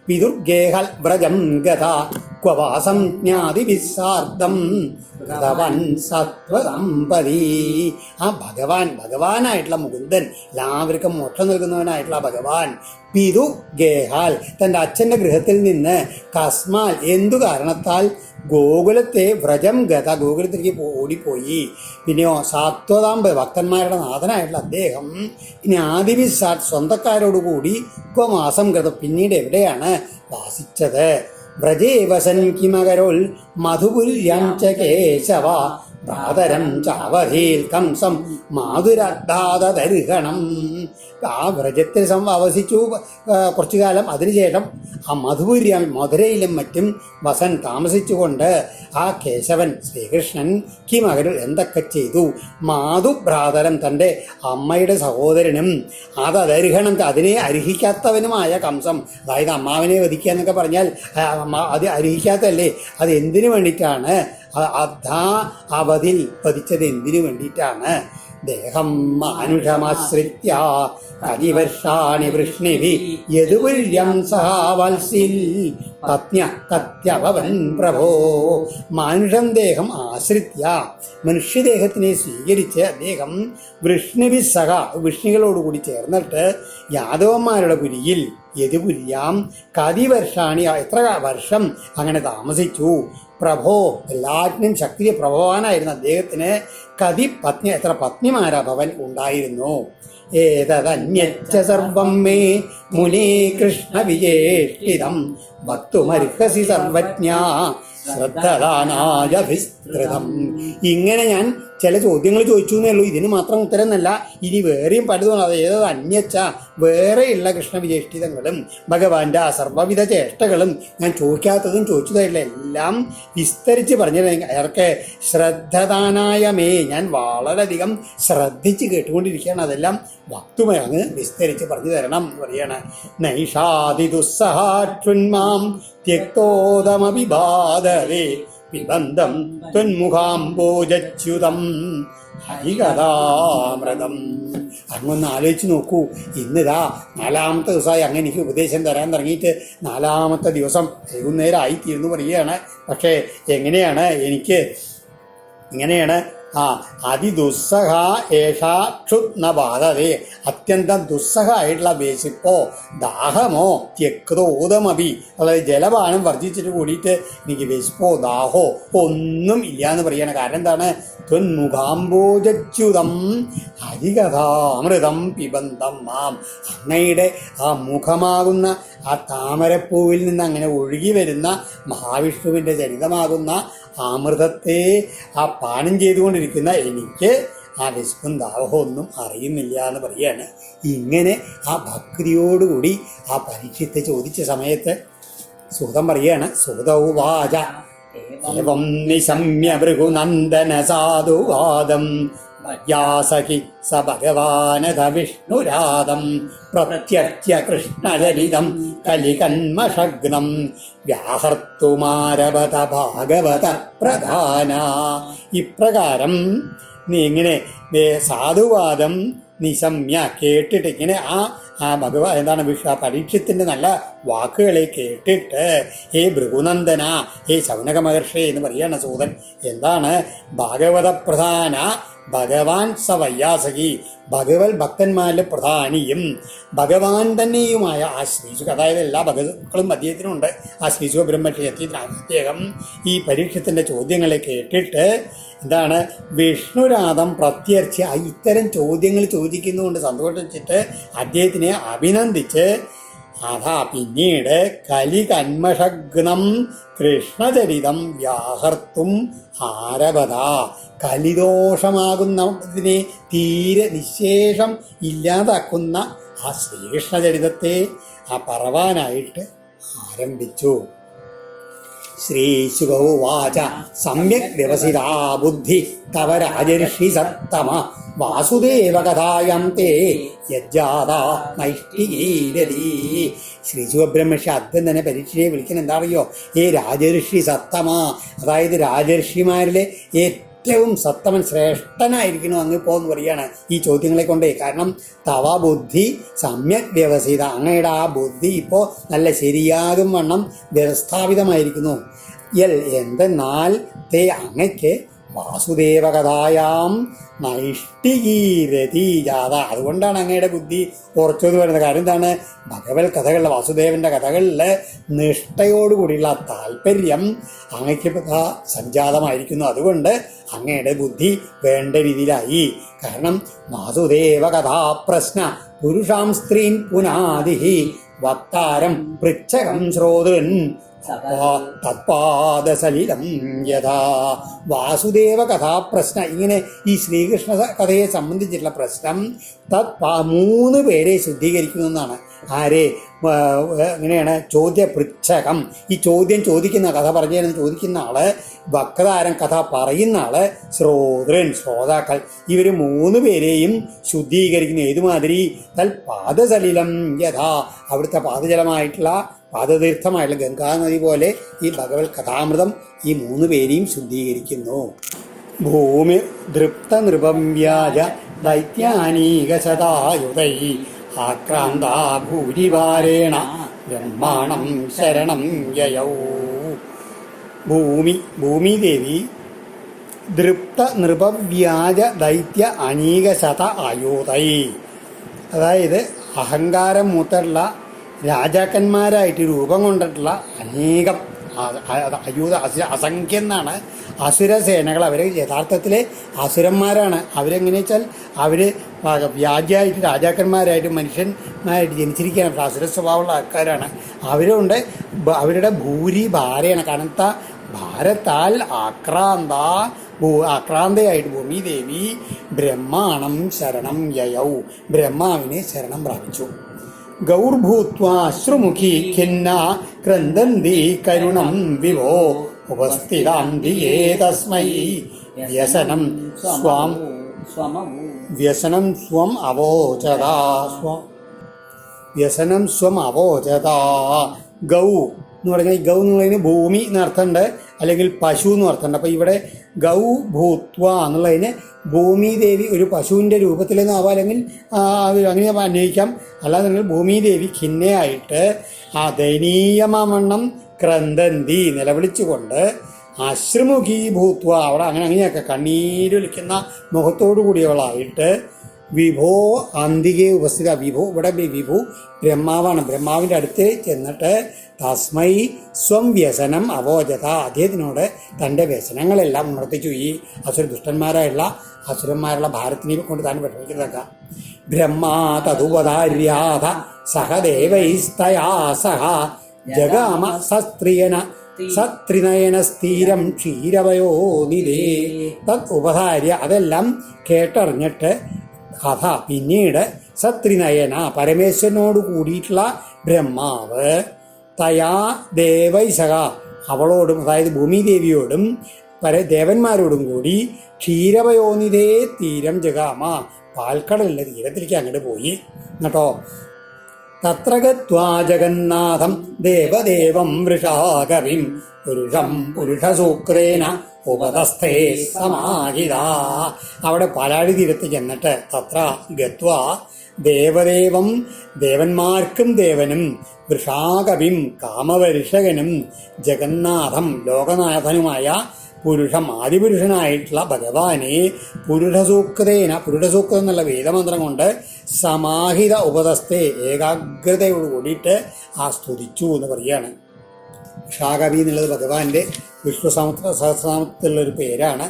പിതുർഗേഹൽ വ്രജം ഗത ക്വവാസം ജ്ഞാതിവിസാർദ്ധം ഗതവൻ സത്വസമ്പതി. ആ ഭഗവാനായിട്ടുള്ള മുകുന്ദൻ, എല്ലാവർക്കും മോക്ഷം നൽകുന്നവനായിട്ടുള്ള ഭഗവാൻ പിതു ഗേഹാൽ, തൻ്റെ അച്ഛൻ്റെ ഗൃഹത്തിൽ നിന്ന് കസ്മാൽ എന്തു കാരണത്താൽ ഗോകുലത്തെ വ്രജം ഗത, ഗോകുലത്തിലേക്ക് ഓടിപ്പോയി. പിന്നെയോ സാത്വതാമ്പ്, ഭക്തന്മാരുടെ നാഥനായിട്ടുള്ള അദ്ദേഹം ജ്ഞാതിവിസാർ, സ്വന്തക്കാരോടുകൂടി മാസം ഗത, പിന്നീട് എവിടെയാണ് വാസിച്ചത്? വ്രജേ വസൻ കിമകരോൽ മധുപുര്യാം ച കേശവ ഭ്രാതരം ചാവധീൽ കംസം മാതുരദ്ധാതദർഹണം. ആ വ്രജത്തിൽ അവസിച്ചു കുറച്ചു കാലം. അതിനുശേഷം ആ മധുരയിലും മറ്റും വസൻ താമസിച്ചുകൊണ്ട് ആ കേശവൻ ശ്രീകൃഷ്ണൻ കിമകരുൾ എന്തൊക്കെ ചെയ്തു. മാതുഭ്രാതരം തൻ്റെ അമ്മയുടെ സഹോദരനും അതദർഹണം അതിനെ അർഹിക്കാത്തവനുമായ കംസം, അതായത് അമ്മാവനെ വധിക്കുക എന്നൊക്കെ പറഞ്ഞാൽ അത് അർഹിക്കാത്തല്ലേ, അത് എന്തിനു വേണ്ടിയിട്ടാണ്? അദ്ധാ അവധിൽ വധിച്ചത് എന്തിനു വേണ്ടിയിട്ടാണ്? ദേഹം മാനുഷമാശ്രിത്യ കരിവർഷാണി വൃഷ്ണിഭി യദുപുര്യം സഹാവത്സിൽ പത്ന്യ കത്യഭവൻ പ്രഭോ. മാനുഷം ദേഹം ആശ്രിത്യ മനുഷ്യദേഹത്തിനെ സ്വീകരിച്ച് അദ്ദേഹം വൃഷ്ണിഭി സഹ വൃഷ്ണികളോടുകൂടി ചേർന്നിട്ട് യാദവന്മാരുടെ പുരിയിൽ യദുപുര്യാം കതിവർഷാണി എത്ര വർഷം അങ്ങനെ താമസിച്ചു. പ്രഭോ എല്ലാറ്റിനും ശക്തി പ്രഭവാനായിരുന്നു അദ്ദേഹത്തിന്. കതി പത്നി എത്ര പത്നിമാരാ ഭവൻ ഉണ്ടായിരുന്നു. ഏതന്യച്ച സർവം മേ മുനി കൃഷ്ണ വിജേഷ്ഠിതം വക്തുമർഹസി സർവജ്ഞ ശ്രദ്ധദാനായഭിസ്തൃതം. ഇങ്ങനെ ഞാൻ ചില ചോദ്യങ്ങൾ ചോദിച്ചു എന്നേ ഉള്ളൂ. ഇതിന് മാത്രം ഉത്തരം എന്നല്ല, ഇനി വേറെയും പലതും. അത് ഏതത് അന്യച്ച വേറെയുള്ള കൃഷ്ണവിചേഷ്ടിതങ്ങളും ഭഗവാന്റെ ആ സർവ്വവിധ ചേഷ്ടകളും ഞാൻ ചോദിക്കാത്തതും ചോദിച്ചതായില്ല എല്ലാം വിസ്തരിച്ച് പറഞ്ഞിരുന്നെങ്കിൽ അയാൾക്ക് ശ്രദ്ധദാനായമേ ഞാൻ വളരെയധികം ശ്രദ്ധിച്ച് കേട്ടുകൊണ്ടിരിക്കുകയാണ്. അതെല്ലാം വക്തുമേ അങ്ങ് വിസ്തരിച്ച് പറഞ്ഞു തരണം എന്ന് പറയാണ്. നൈഷാദി ദുസ്സഹാക്ഷുന്മാം ത്യക്തോദമവിബാധവേ പിബന്ധം ത്വന്മുഖാംബോജച്യുതം ഹരികഥാമൃതം. അങ്ങൊന്ന് ആലോചിച്ച് നോക്കൂ. ഇന്നിതാ 4ാമത്തെ ദിവസമായി അങ്ങ് എനിക്ക് ഉപദേശം തരാൻ തുടങ്ങിയിട്ട് 4ാമത്തെ ദിവസം വൈകുന്നേരം ആയിത്തീരുന്നു പറയുകയാണ്. പക്ഷേ എങ്ങനെയാണ് ഇങ്ങനെയാണ് അതിദുസ്സഹ ഏഷാ ക്ഷുത്ന ബാധതേ. അത്യന്തം ദുസ്സഹമായിട്ടുള്ള വേശിപ്പോ ദാഹമോ ത്യക്തോദമപി, അതായത് ജലപാനം വർദ്ധിച്ചിട്ട് കൂടിയിട്ട് എനിക്ക് വേശിപ്പോ ദാഹോ ഒന്നും ഇല്ല എന്ന് പറയണം. കാരണം എന്താണ്? ത്വന്മുഖാംബോജച്യുതം ഹരികഥാമൃതം പിബന്ധം മാം. അങ്ങയുടെ ആ മുഖമാകുന്ന ആ താമരപ്പൂവിൽ നിന്ന് അങ്ങനെ ഒഴുകി വരുന്ന മഹാവിഷ്ണുവിൻ്റെ ചരിതമാകുന്ന അമൃതത്തെ ആ പാനം ചെയ്തുകൊണ്ടിരിക്കുന്ന എനിക്ക് ആ വിശപ്പും ദാഹവും ഒന്നും അറിയുന്നില്ല എന്ന് പറയാണ്. ഇങ്ങനെ ആ ഭക്തിയോടുകൂടി ആ പരീക്ഷത്തെ ചോദിച്ച സമയത്ത് സൂതം പറയാണ്. സൂതൗവാച ഏവം നിശമ്യ ഭൃഗുനന്ദന സാധുവാദം വ്യാസഹി സ ഭഗവാനത വിഷ്ണുരാദം പ്രത്യർച്ച്യ കൃഷ്ണചരിതം കലികന്മഷഗ്നം വ്യാഹർത്തുമാരവത ഭാഗവത പ്രധാന. ഇപ്രകാരം നീ ഇങ്ങനെ സാധുവാദം നിശമ്യ കേട്ടിട്ട് ഇങ്ങനെ ആ ഭഗവാൻ എന്താണ് പരീക്ഷത്തിൻ്റെ നല്ല വാക്കുകളെ കേട്ടിട്ട് ഹേ ഭൃഗുനന്ദന, ഹേ ശൗനക മഹർഷി എന്ന് പറയാണ് സൂതൻ. എന്താണ്? ഭാഗവത പ്രധാന ഭഗവാൻ സ വയ്യാസകി, ഭഗവത് ഭക്തന്മാരിലെ പ്രധാനിയും ഭഗവാൻ തന്നെയുമായ ആ ശ്രീശുക, അതായത് എല്ലാ ഭഗവത്കളും അദ്ദേഹത്തിനുണ്ട്. ആ ശ്രീശുക ബ്രഹ്മക്ഷേത്രത്തിനാണ് അദ്ദേഹം ഈ പരീക്ഷത്തിൻ്റെ ചോദ്യങ്ങളെ കേട്ടിട്ട് എന്താണ് വിഷ്ണുരാധം പ്രത്യർച്ച ഇത്തരം ചോദ്യങ്ങൾ ചോദിക്കുന്നതുകൊണ്ട് സന്തോഷിച്ചിട്ട് അദ്ദേഹത്തിനെ അഭിനന്ദിച്ച് അതാ പിന്നീട് കലികന്മഷഗ്നം കൃഷ്ണചരിതം വ്യാഹർത്തും ആരഭത. കലിദോഷമാകുന്നതിനെ തീരെ നിശേഷം ഇല്ലാതാക്കുന്ന ആ ശ്രീകൃഷ്ണചരിതത്തെ പറവാനായിട്ട് ആരംഭിച്ചു. ശ്രീശുകൗവാച സമ്യക് വ്യവസിതാ ബുദ്ധി തവ രാജർഷി സത്തമ വാസുദേവ കഥായം തേ യജ്ജാതാ നൈഷ്ഠികീരതി. ശ്രീശുഖബ്രഹ്മർഷി ആദ്യം തന്നെ പരീക്ഷയെ വിളിക്കുന്നത് എന്താ അറിയോ? രാജർഷി സത്തമ, അതായത് രാജർഷിമാരിലെ ഏറ്റവും സത്തമൻ ശ്രേഷ്ഠനായിരിക്കണം അങ്ങിപ്പോ എന്ന് പറയുകയാണ് ഈ ചോദ്യങ്ങളെ കൊണ്ടേ. കാരണം തവ ബുദ്ധി സമ്യക് വ്യവസിത, അങ്ങയുടെ ആ ബുദ്ധി ഇപ്പോൾ നല്ല ശരിയാകും വണ്ണം വ്യവസ്ഥാപിതമായിരിക്കുന്നു. എന്തെന്നാൽ തേ അങ്ങയ്ക്ക് വാസുദേവ കഥായാം നൈഷ്ഠികീരതി ജാത. അതുകൊണ്ടാണ് അങ്ങയുടെ ബുദ്ധി ഉറച്ചെന്ന് പറയുന്നത്. കാര്യം എന്താണ്? ഭഗവത് കഥകളിലെ വാസുദേവൻ്റെ കഥകളിൽ നിഷ്ഠയോടുകൂടിയുള്ള താല്പര്യം അങ്ങയ്ക്ക് സംജാതമായിരിക്കുന്നു. അതുകൊണ്ട് അങ്ങയുടെ ബുദ്ധി വേണ്ട രീതിയിലായി. കാരണം വാസുദേവ കഥാപ്രശ്ന പുരുഷാം സ്ത്രീൻ പുനാദിഹി വക്താരം പൃച്ഛകം ശ്രോതൃൻ തത്പാദസലിലം യഥാ വാസുദേവ കഥാപ്രശ്ന. ഇങ്ങനെ ഈ ശ്രീകൃഷ്ണ കഥയെ സംബന്ധിച്ചിട്ടുള്ള പ്രശ്നം മൂന്ന് പേരെ ശുദ്ധീകരിക്കുന്നു എന്നാണ്. ആരെ? ഇങ്ങനെയാണ് ചോദ്യപൃച്ഛകം. ഈ ചോദ്യം ചോദിക്കുന്ന, കഥ പറഞ്ഞു തരുന്ന ചോദിക്കുന്ന ആള്, വക്താരം കഥ പറയുന്ന ആള്, ശ്രോതൃൻ ശ്രോതാക്കൾ, ഇവർ മൂന്ന് പേരെയും ശുദ്ധീകരിക്കുന്നു. ഏതുമാതിരി? പാദസലിലം യഥാ, അവിടുത്തെ പാദജലമായിട്ടുള്ള പാദതീർത്ഥമായിട്ടുള്ള ഗംഗാനദി പോലെ ഈ ഭഗവത് കഥാമൃതം ഈ മൂന്ന് പേരെയും ശുദ്ധീകരിക്കുന്നു. ഭൂമി ദൃപ്ത നൃപം വ്യാജ ദൈത്യാനീകശതായുധൈ ആക്രാന്താ ഭൂരിവാരേണ ബ്രഹ്മാണം ശരണം യയൗ. ഭൂമിദേവി ദൃപ്ത നൃപവ്യാജ ദൈത്യ അനീകശത ആയുധൈ, അതായത് അഹങ്കാരം മൂത്തുള്ള രാജാക്കന്മാരായിട്ട് രൂപം കൊണ്ടിട്ടുള്ള അനേകം അസംഖ്യം എന്നാണ് അസുരസേനകൾ. അവർ യഥാർത്ഥത്തിൽ അസുരന്മാരാണ്. അവരെങ്ങനെ വെച്ചാൽ അവർ വ്യാജമായിട്ട് രാജാക്കന്മാരായിട്ട് മനുഷ്യന്മാരായിട്ട് ജനിച്ചിരിക്കുകയാണ്. അസുര സ്വഭാവമുള്ള ആൾക്കാരാണ്. അവരുണ്ട്. അവരുടെ ഭാരയാണ്, കനത്ത ഭാരത്താൽ ആക്രാന്തയായിട്ട് ഭൂമിദേവി ബ്രഹ്മാണം ശരണം യയൗ, ബ്രഹ്മാവിനെ ശരണം പ്രാപിച്ചു. ഗൗർഭൂത്വാശ്രുമുഖി ഖിന്ന ക്രന്ദന്തി കരുണം വിവോ ഉപസ്ഥിതാന്തിയേ തസ്മൈ വ്യസനം സ്വം അവോചതാ. ഗൗ എന്ന് പറഞ്ഞാൽ, ഗൗ എന്ന് പറയുന്നത് ഭൂമി എന്നർത്ഥമുണ്ട്, അല്ലെങ്കിൽ പശു എന്ന് അർത്ഥമുണ്ട്. അപ്പോൾ ഇവിടെ ഗൗ ഭൂത്വ എന്നുള്ളതിന് ഭൂമിദേവി ഒരു പശുവിൻ്റെ രൂപത്തിലെന്നാവാം, അല്ലെങ്കിൽ അങ്ങനെ അന്വയിക്കാം. അല്ലാതെ നിങ്ങൾ ഭൂമിദേവി ഖിന്നയായിട്ട് ആ ദയനീയമാവണ്ണം ക്രന്ദന്തി നിലവിളിച്ചുകൊണ്ട് അശ്രുമുഖി ഭൂത്വ, അവിടെ അങ്ങനെയൊക്കെ കണ്ണീരൊലിക്കുന്ന മുഖത്തോടു കൂടിയവളായിട്ട് വിഭോ അന്തികെ ഉപസ്ഥിത. വിഭു, ഇവിടെ വിഭു ബ്രഹ്മാവാണ്. ബ്രഹ്മാവിൻ്റെ അടുത്ത് ചെന്നിട്ട് തസ്മൈ സ്വം വ്യസനം അവോചത, അദ്ദേഹത്തിനോട് തൻ്റെ വ്യസനങ്ങളെല്ലാം ഉണർത്തിച്ചു. ഈ അസുരന്മാരുള്ള ഭാരത്തിനെ കൊണ്ട് താൻ വിഷമിക്കുന്നതൊക്കെ. ബ്രഹ്മാ തതുപദാര്യാഥ സഹദേവൈസ്തയാ സഹ ജഗാമ സത്രിനയന സ്ഥിരം ക്ഷീരവയോനിധേ തത് ഉപധാര്യ. അതെല്ലാം കേട്ടറിഞ്ഞിട്ട് കഥ പിന്നീട് സത്രിനയന പരമേശ്വരനോട് കൂടിയിട്ടുള്ള ബ്രഹ്മാവ് തയാ ദേവൈസഹ അവളോടും, അതായത് ഭൂമിദേവിയോടും ദേവന്മാരോടും കൂടി ക്ഷീരവയോനിധേ തീരം ജഗാമ പാൽക്കടലിൻ്റെ തീരത്തിലേക്ക് അങ്ങോട്ട് പോയി കേട്ടോ. തത്ര ഗത്വാ ജഗന്നാഥം ദേവദേവം വൃഷാകവിം പുരുഷസൂക്രേണ ഉപതസ്ഥേ സമാഹിത. അവിടെ പാലാഴി തീരത്ത് ചെന്നിട്ട് തത്ര ഗത്വാ ദേവദേവം ദേവന്മാർക്കും ദേവനും വൃഷാകവിം കാമവരുഷകനും ജഗന്നാഥം ലോകനാഥനുമായ ആദിപുരുഷനായിട്ടുള്ള ഭഗവാനെ പുരുഷസൂക്തം എന്നുള്ള വേദമന്ത്രം കൊണ്ട് സമാഹിത ഉപതസ്ഥെ ഏകാഗ്രതയോട് കൂടിയിട്ട് സ്തുതിച്ചു എന്ന് പറയുകയാണ്. വൃഷാകവി എന്നുള്ളത് ഭഗവാന്റെ വിഷ്ണു സഹസ്രനാമത്തിലുള്ളൊരു പേരാണ്.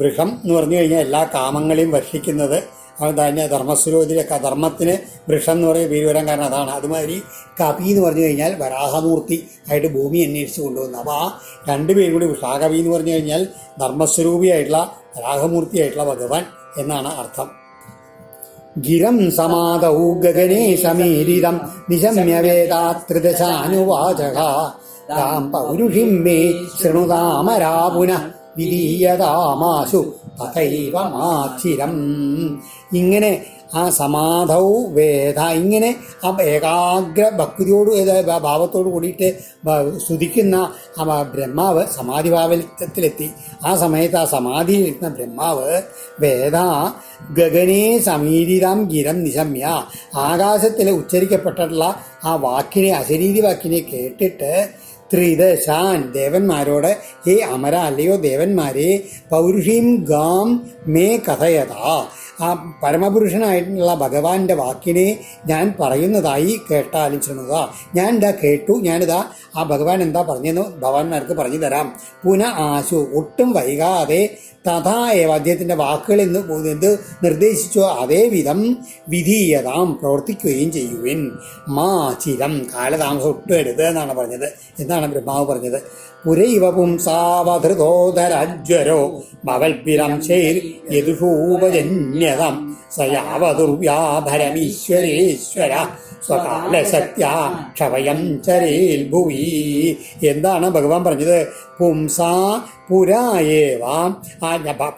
വൃഷം എന്ന് പറഞ്ഞു കഴിഞ്ഞാൽ എല്ലാ കാമങ്ങളെയും വർഷിക്കുന്നത്. തന്നെ ധർമ്മസ്വരൂപത്തിലൊക്കെ ധർമ്മത്തിന് വൃഷം എന്ന് പറയുന്ന പേര് വരാൻ കാരണം അതാണ്. അതുമാതിരി കവി എന്ന് പറഞ്ഞു കഴിഞ്ഞാൽ വരാഹമൂർത്തി ആയിട്ട് ഭൂമി അന്വേഷിച്ച് കൊണ്ടുവന്നു. അപ്പോൾ ആ രണ്ടുപേരും കൂടി വൃഷാകവി എന്ന് പറഞ്ഞു കഴിഞ്ഞാൽ ധർമ്മസ്വരൂപിയായിട്ടുള്ള വരാഹമൂർത്തിയായിട്ടുള്ള ഭഗവാൻ എന്നാണ് അർത്ഥം. ഗിരം സമാദൗ ഗഗനേ സമീരിതം നിശമ്യ വേദാത്രിദശാനുവാചക രാം പൗരുഷിം മേ ശൃണുതാമരാപുന വിധീയതാമാശു തഥൈവ മാച്ചിരം. ഇങ്ങനെ ആ സമാധൗ വേദ, ഇങ്ങനെ ആ ഏകാഗ്ര ഭക്തിയോട് ഭാവത്തോട് കൂടിയിട്ട് സ്തുതിക്കുന്ന ബ്രഹ്മാവ് സമാധി ഭാവത്തിലെത്തി. ആ സമയത്ത് ആ സമാധിയിലിരുന്ന ബ്രഹ്മാവ് വേദ ഗഗനേ സമീരിതാം ഗിരം നിശമ്യ, ആകാശത്തിൽ ഉച്ചരിക്കപ്പെട്ടിട്ടുള്ള ആ വാക്കിനെ, അശരീരി വാക്കിനെ കേട്ടിട്ട് ത്രിദശാൻ ദേവന്മാരോട്, ഹേ അമര അല്ലയോ ദേവന്മാരെ, പൗരുഷീം ഗാം മേ കഥയത, ആ പരമപുരുഷനായിട്ടുള്ള ഭഗവാന്റെ വാക്കിനെ ഞാൻ പറയുന്നതായി കേട്ടാലും ശൃണുക. ഞാൻ ഇതാ കേട്ടു, ഞാനിതാ ആ ഭഗവാൻ എന്താ പറഞ്ഞെന്ന് ഭഗവാന്മാർക്ക് പറഞ്ഞു തരാം. ആശു ഒട്ടും വൈകാതെ തഥാ ഏവ അദ്ദേഹത്തിൻ്റെ വാക്കുകൾ എന്ത് നിർദ്ദേശിച്ചോ അതേ വിധം വിധീയതാം പ്രവർത്തിക്കുകയും ചെയ്യുവിൻ. മാ ചിരം കാലതാമസം ഒട്ടും എടുത്ത് എന്നാണ് പറഞ്ഞത്. എന്താണ് ബ്രഹ്മാവ് പറഞ്ഞത്? പുരൈവ പുംസാവധൃതോധരജ്വരോ ഭവൽപിരം ചേർ യദുഷൂപജന്യതം സയാവതുർവ്യാഭരമീശ്വരേശ്വര സ്വകാലസത്യാ ക്ഷവയം ചരേൽ ഭുവി. എന്താണ് ഭഗവാൻ പറഞ്ഞത്? പുംസാ പുരായേവ, ആ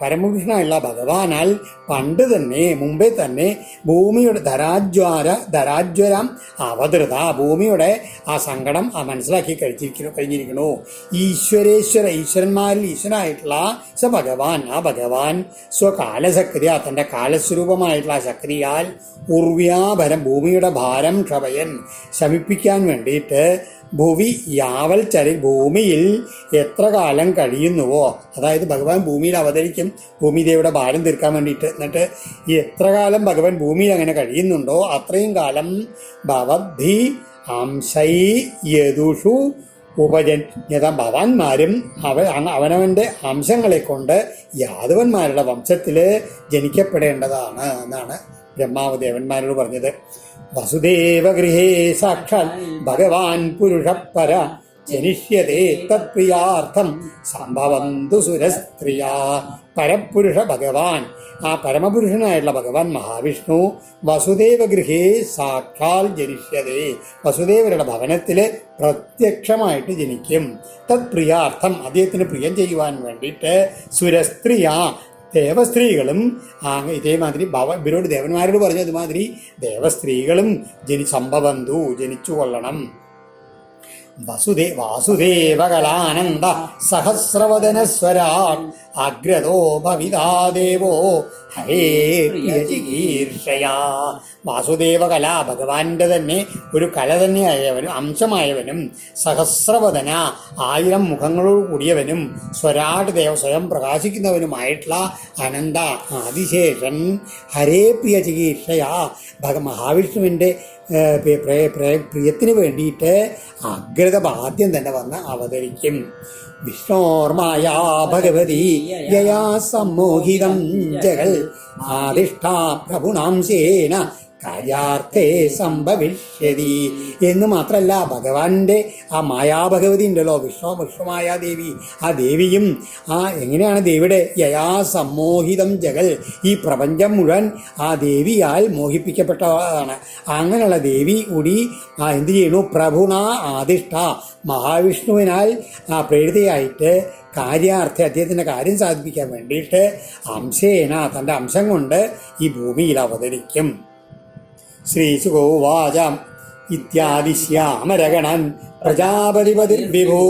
പരമപുരുഷനായുള്ള ഭഗവാനാൽ പണ്ട് തന്നെ മുമ്പേ തന്നെ ഭൂമിയുടെ ധരാജ്വരം അവതൃത, ഭൂമിയുടെ ആ സങ്കടം മനസ്സിലാക്കി കഴിഞ്ഞിരിക്കുന്നു. ഈശ്വരന്മാരിൽ ഈശ്വരനായിട്ടുള്ള ഭഗവാൻ, ആ ഭഗവാൻ സ്വകാലശക്തി, തൻ്റെ കാലസ്വരൂപമായിട്ടുള്ള ശക്തിയാൽ ഉർവ്യാഭരം ഭൂമിയുടെ ഭാരം ക്ഷവയൻ ശമിപ്പിക്കാൻ വേണ്ടിയിട്ട് ഭുവി യാവൽ ചരി ഭൂമിയിൽ എത്ര കാലം കഴിയുന്നുവോ, അതായത് ഭഗവാൻ ഭൂമിയിൽ അവതരിക്കും ഭൂമിദേവിയുടെ ഭാരം തീർക്കാൻ വേണ്ടിയിട്ട്. എന്നിട്ട് ഈ എത്ര കാലം ഭഗവാൻ ഭൂമിയിൽ അങ്ങനെ കഴിയുന്നുണ്ടോ അത്രയും കാലം ഭവദ്ധി അംശൈ യദുഷു ഉപജന്യത, ഭവാന്മാരും അവനവൻ്റെ അംശങ്ങളെ കൊണ്ട് യാദവന്മാരുടെ വംശത്തിൽ ജനിക്കപ്പെടേണ്ടതാണ് എന്നാണ് ബ്രഹ്മാവ് ദേവന്മാരോട് പറഞ്ഞത്. വസുദേവ ഗൃഹേ സാക്ഷാൽ ഭഗവാൻ പുരുഷപര ജനിഷ്യതേ തത്പ്രിയാർത്ഥം സംഭവന്തു സുരസ്ത്രീയാ. പരപുരുഷ ഭഗവാൻ, ആ പരമപുരുഷനായിട്ടുള്ള ഭഗവാൻ മഹാവിഷ്ണു വസുദേവ ഗൃഹേ സാക്ഷാൽ ജനിഷ്യതേ, വസുദേവരുടെ ഭവനത്തിൽ പ്രത്യക്ഷമായിട്ട് ജനിക്കും. തത്പ്രിയാർത്ഥം അദ്ദേഹത്തിന് പ്രിയം ചെയ്യുവാൻ വേണ്ടിയിട്ട് സുരസ്ത്രീയാ ദേവസ്ത്രീകളും ഇതേമാതിരി ഇവരോട് ദേവന്മാരോട് പറഞ്ഞു അതുമാതിരി ദേവസ്ത്രീകളും സംഭവന്തു ജനിച്ചു കൊള്ളണം. വാസുദേവകലാനന്ദ സഹസ്രവദനസ്വരാട് അഗ്രതോ ഭവിതാ ദേവോ ഹരേ പ്രിയചികീർഷയാ. വാസുദേവകല ഭഗവാന്റെ തന്നെ ഒരു കല തന്നെയായവനും അംശമായവനും സഹസ്രവദന 1000 മുഖങ്ങളോട് കൂടിയവനും സ്വരാട് സ്വയം പ്രകാശിക്കുന്നവനുമായിട്ടുള്ള അനന്ത ആദിശേഷൻ ഹരേ പ്രിയ ചികീർഷയാ മഹാവിഷ്ണുവിൻ്റെ പ്രിയത്തിന് വേണ്ടിയിട്ട് ആദ്യം തന്നെ വന്ന് അവതരിക്കും. വിഷ്ണോർമായാ ഭഗവതി യയാ സമ്മോഹിതം ജഗൽ ആദിഷ്ഠാ പ്രഭുണാംശേന കാര്യാർത്ഥേ സംഭവിഷ്യതി എന്ന് മാത്രമല്ല, ഭഗവാന്റെ ആ മായാഭഗവതി ഉണ്ടല്ലോ, വിഷ്ണുമായാദേവി, ആ ദേവിയും എങ്ങനെയാണ് ദേവിയുടെ യയാ സമ്മോഹിതം ജഗൽ, ഈ പ്രപഞ്ചം മുഴുവൻ ആ ദേവിയാൽ മോഹിപ്പിക്കപ്പെട്ടതാണ്. അങ്ങനെയുള്ള ദേവി കൂടി എന്ത് ചെയ്യുന്നു? പ്രഭുണ ആദിഷ്ഠ മഹാവിഷ്ണുവിനാൽ പ്രേരിതയായിട്ട് കാര്യാർത്ഥ അദ്ദേഹത്തിൻ്റെ കാര്യം സാധിപ്പിക്കാൻ വേണ്ടിയിട്ട് അംശേന തൻ്റെ അംശം കൊണ്ട് ഈ ഭൂമിയിൽ അവതരിക്കും. ശ്രീശുകോവാച ഇത്യാദിശ്യാമരഗണൻ പ്രജാപതിപതിർവിഭൂ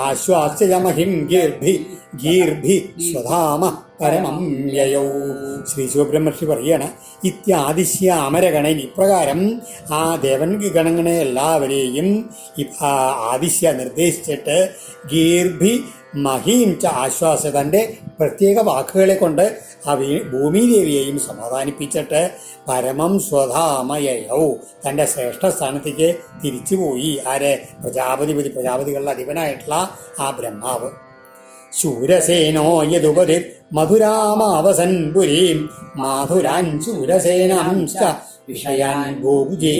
ആശ്വാസ്യമഹിം ഗീർഭി സ്വധാമ പരമം യയൗ. ശ്രീ ശിവബ്രഹ്മർഷി പറയാണ്, ഇത്യാദിശ്യാമരഗണൻ, ഇപ്രകാരം ആ ദേവൻ ഗണങ്ങളെ എല്ലാവരെയും ആദിശ്യ നിർദ്ദേശിച്ചിട്ട് ഗീർഭി മഹീം ച ആശ്വാസ, തൻ്റെ പ്രത്യേക വാക്കുകളെ കൊണ്ട് ആ ഭൂമിദേവിയെയും സമാധാനിപ്പിച്ചിട്ട് പരമം സ്വധാമയൗ തൻ്റെ ശ്രേഷ്ഠ സ്ഥാനത്തേക്ക് തിരിച്ചുപോയി. ആരെ? പ്രജാപതികളുടെ അധിപനായിട്ടുള്ള ആ ബ്രഹ്മാവ്. ശൂരസേനോ യദുപതി മധുരാമാവസൻ പുരീം മാധുരാൻ ശൂരസേനാംശ വിഷയാൻ ബുഭുജേ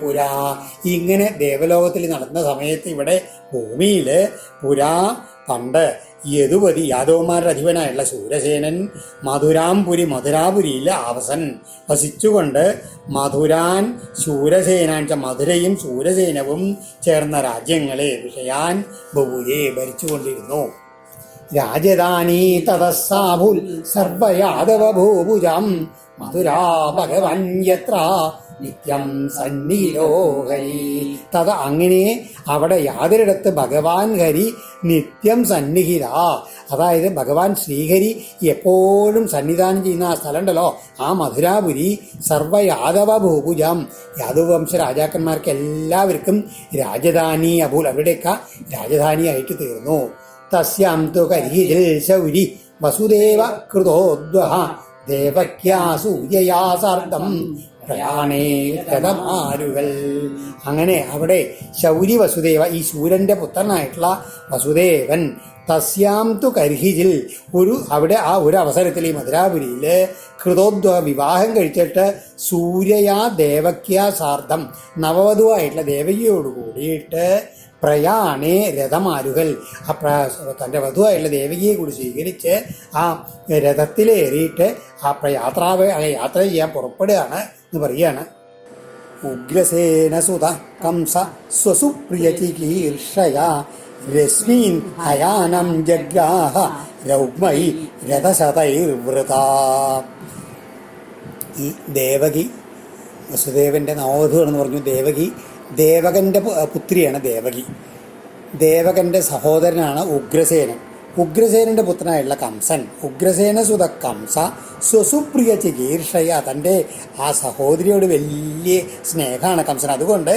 പുരാ. ഇങ്ങനെ ദേവലോകത്തിൽ നടന്ന സമയത്ത് ഇവിടെ ഭൂമിയിൽ പണ്ട് യദുപതി യാദവന്മാരുടെ അധിപനായുള്ള ശൂരസേനൻ മധുരാപുരിയിൽ ആവസൻ വസിച്ചുകൊണ്ട് മധുരാൻ ശൂരസേനാൻ മധുരയും ശൂരസേനവും ചേർന്ന രാജ്യങ്ങളെ വിഷയാൻ ബഹുജേ ഭരിച്ചുകൊണ്ടിരുന്നു. രാജധാനി തതസ്സാഭുൽ സർവയാദവ ഭൂഭുജം മധുരാ ഭഗവൻ യത്ര നിത്യം സന്നിഹിതോ ഹരി. തഥ അങ്ങനെ അവിടെ യാതൊരിടത്ത് ഭഗവാൻ ഹരി നിത്യം സന്നിഹിത, അതായത് ഭഗവാൻ ശ്രീഹരി എപ്പോഴും സന്നിധാനം ചെയ്യുന്ന ആ സ്ഥലം ഉണ്ടല്ലോ, ആ മധുരാപുരി സർവയാദവ ഭൂഭുജം യാദവവംശ രാജാക്കന്മാർക്ക് എല്ലാവർക്കും രാജധാനി അഭൂൽ, അവരുടെയൊക്കെ രാജധാനിയായിട്ട് തീർന്നു. തസ്യാം തു കരിഹിൽ ശൗരി വസുദേവ കൃതോദ്വഹ ദേവക്യാസൂയയാ സാർദ്ധം പ്രയാണേ രഥമാരുകൾ. അങ്ങനെ അവിടെ ശൗരി വസുദേവ, ഈ ശൂരന്റെ പുത്രനായിട്ടുള്ള വസുദേവൻ, തസ്യാം തു കർഹിജിൽ, അവിടെ ആ ഒരു അവസരത്തിൽ ഈ മധുരാപുരിയിൽ വിവാഹം കഴിച്ചിട്ട് സൂര്യയാ ദേവക്യാ സാർദ്ധം, നവവധുവായിട്ടുള്ള ദേവകിയോട് കൂടിയിട്ട് പ്രയാണേ രഥമാരുകൾ, തൻ്റെ വധുവായിട്ടുള്ള ദേവകിയെ കൂടി സ്വീകരിച്ച് ആ രഥത്തിലേറിയിട്ട് യാത്ര ചെയ്യാൻ പുറപ്പെടുകയാണ് എന്ന് പറയുകയാണ്. ഉഗ്രസേനസുത കംസ സ്വസുപ്രിയ ചികീർഷയാ രശ്മീൻ ഹയാനം ജഗ്രാഹ രൗഗ്മയി രഥശതൈർവൃത. ഈ ദേവകി വസുദേവൻ്റെ നവവധുവാണെന്ന് പറഞ്ഞു. ദേവകൻ്റെ പുത്രിയാണ് ദേവകി. ദേവകൻ്റെ സഹോദരനാണ് ഉഗ്രസേനൻ. ഉഗ്രസേനൻ്റെ പുത്രനായിട്ടുള്ള കംസൻ, ഉഗ്രസേന സുത കംസ സ്വസുപ്രിയ ചികീർഷയ, തൻ്റെ ആ സഹോദരിയോട് വലിയ സ്നേഹമാണ് കംസൻ. അതുകൊണ്ട്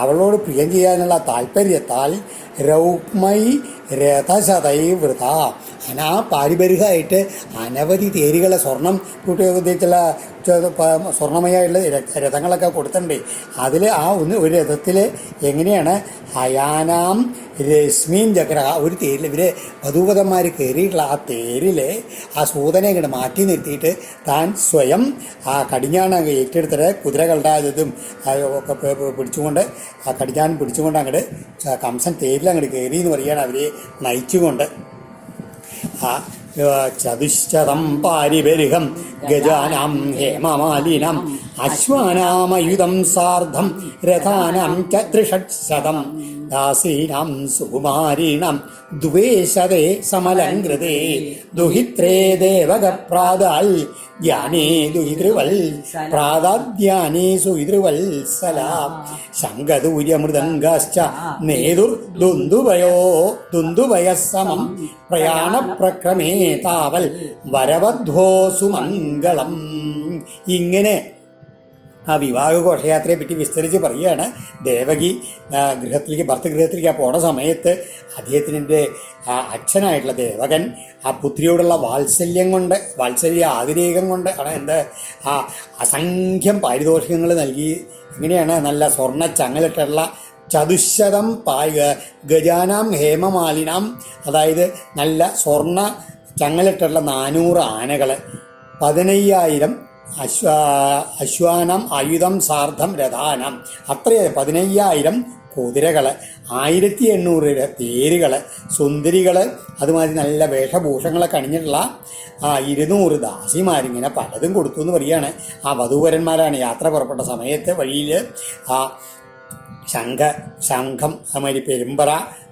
അവളോട് പ്രിയം ചെയ്യാനുള്ള താല്പര്യത്താൽ രൗക്മയി രഥശതൈവൃത, പാരിപരികമായിട്ട് അനവധി തേരുകളെ സ്വർണം കൂട്ടിയുള്ള സ്വർണ്ണമയായിട്ടുള്ള രഥങ്ങളൊക്കെ കൊടുത്തിട്ടുണ്ട്. അതിൽ ഒരു രഥത്തിൽ എങ്ങനെയാണ് ഹയാനാം രശ്മീൻ ജഗ്ര, ഒരു തേരിൽ ഇവർ വധൂപതന്മാർ കയറിയിട്ടുള്ള ആ തേരിൽ ആ സൂതനെ ഇങ്ങോട്ട് മാറ്റി നിർത്തിയിട്ട് താൻ സ്വയം ആ കടിഞ്ഞാണ് ഏറ്റെടുത്തിട്ട് കുതിരകളുടെ അതും ഒക്കെ പിടിച്ചുകൊണ്ട് ആ കടിഞ്ഞാൻ പിടിച്ചുകൊണ്ട് അങ്ങോട്ട് കംസൻ തേരിൽ അങ്ങോട്ട് കയറി എന്ന് പറയുകയാണ് അവരെ നയിച്ചുകൊണ്ട്. ആ ചതുശ്ശതം പാരിപരിഹം ഗജാനാം ഹേമമാലിനം അശ്വാനാമയുധം സാർദ്ധം രഥാനാം ച ത്രിഷട്ശതം ദാസീനാം സുകുമാരീണം ദ്വേഷതേ സമലങ്കൃതേ ദുഹിത്രേ ദേവകപ്രാദാൽ ധ്യാനേ ദുഹിതൃവൽ പ്രാദാദ്യാനേ സുഹിതൃവത്സല ശംഖദൂര്യമൃദംഗാശ്ച നേതുർ ദുന്ദുഭയസമം പ്രയാണപ്രക്രമേ താവൽ വരവധ്വോ സുമംഗളം. ഇങ്ങനെ ആ വിവാഹ ഘോഷയാത്രയെ പറ്റി വിസ്തരിച്ച് പറയുകയാണ്. ദേവകി ഭർത്തൃഗൃഹത്തിലേക്ക് പോണ സമയത്ത് അദ്ദേഹത്തിൻ്റെ അച്ഛനായിട്ടുള്ള ദേവകൻ ആ പുത്രിയോടുള്ള വാത്സല്യ ആതിരേകം കൊണ്ട് ആ അസംഖ്യം പാരിതോഷികങ്ങൾ നൽകി. എങ്ങനെയാണ് നല്ല സ്വർണ്ണ ചങ്ങലിട്ടുള്ള ചതുശ്ശതം ഗജാനാം ഹേമമാലിനാം, അതായത് നല്ല സ്വർണ്ണ ചങ്ങലിട്ടുള്ള 400 ആനകൾ, 15,000 അശ്വാനം ആയുധം സാർദ്ധം രഥാനം, അത്രയും 15,000 കുതിരകൾ, 1800 തേരുകൾ, സുന്ദരികൾ, അതുമാതിരി നല്ല വേഷഭൂഷങ്ങളൊക്കെ അണിഞ്ഞിട്ടുള്ള 200 ദാസിമാരിങ്ങനെ പലതും കൊടുത്തു എന്ന് പറയുകയാണ്. ആ വധൂവരന്മാരാണ് യാത്ര പുറപ്പെട്ട സമയത്ത് വഴിയിൽ ആ ശംഖം, അതുമാതിരി പെരുമ്പറ,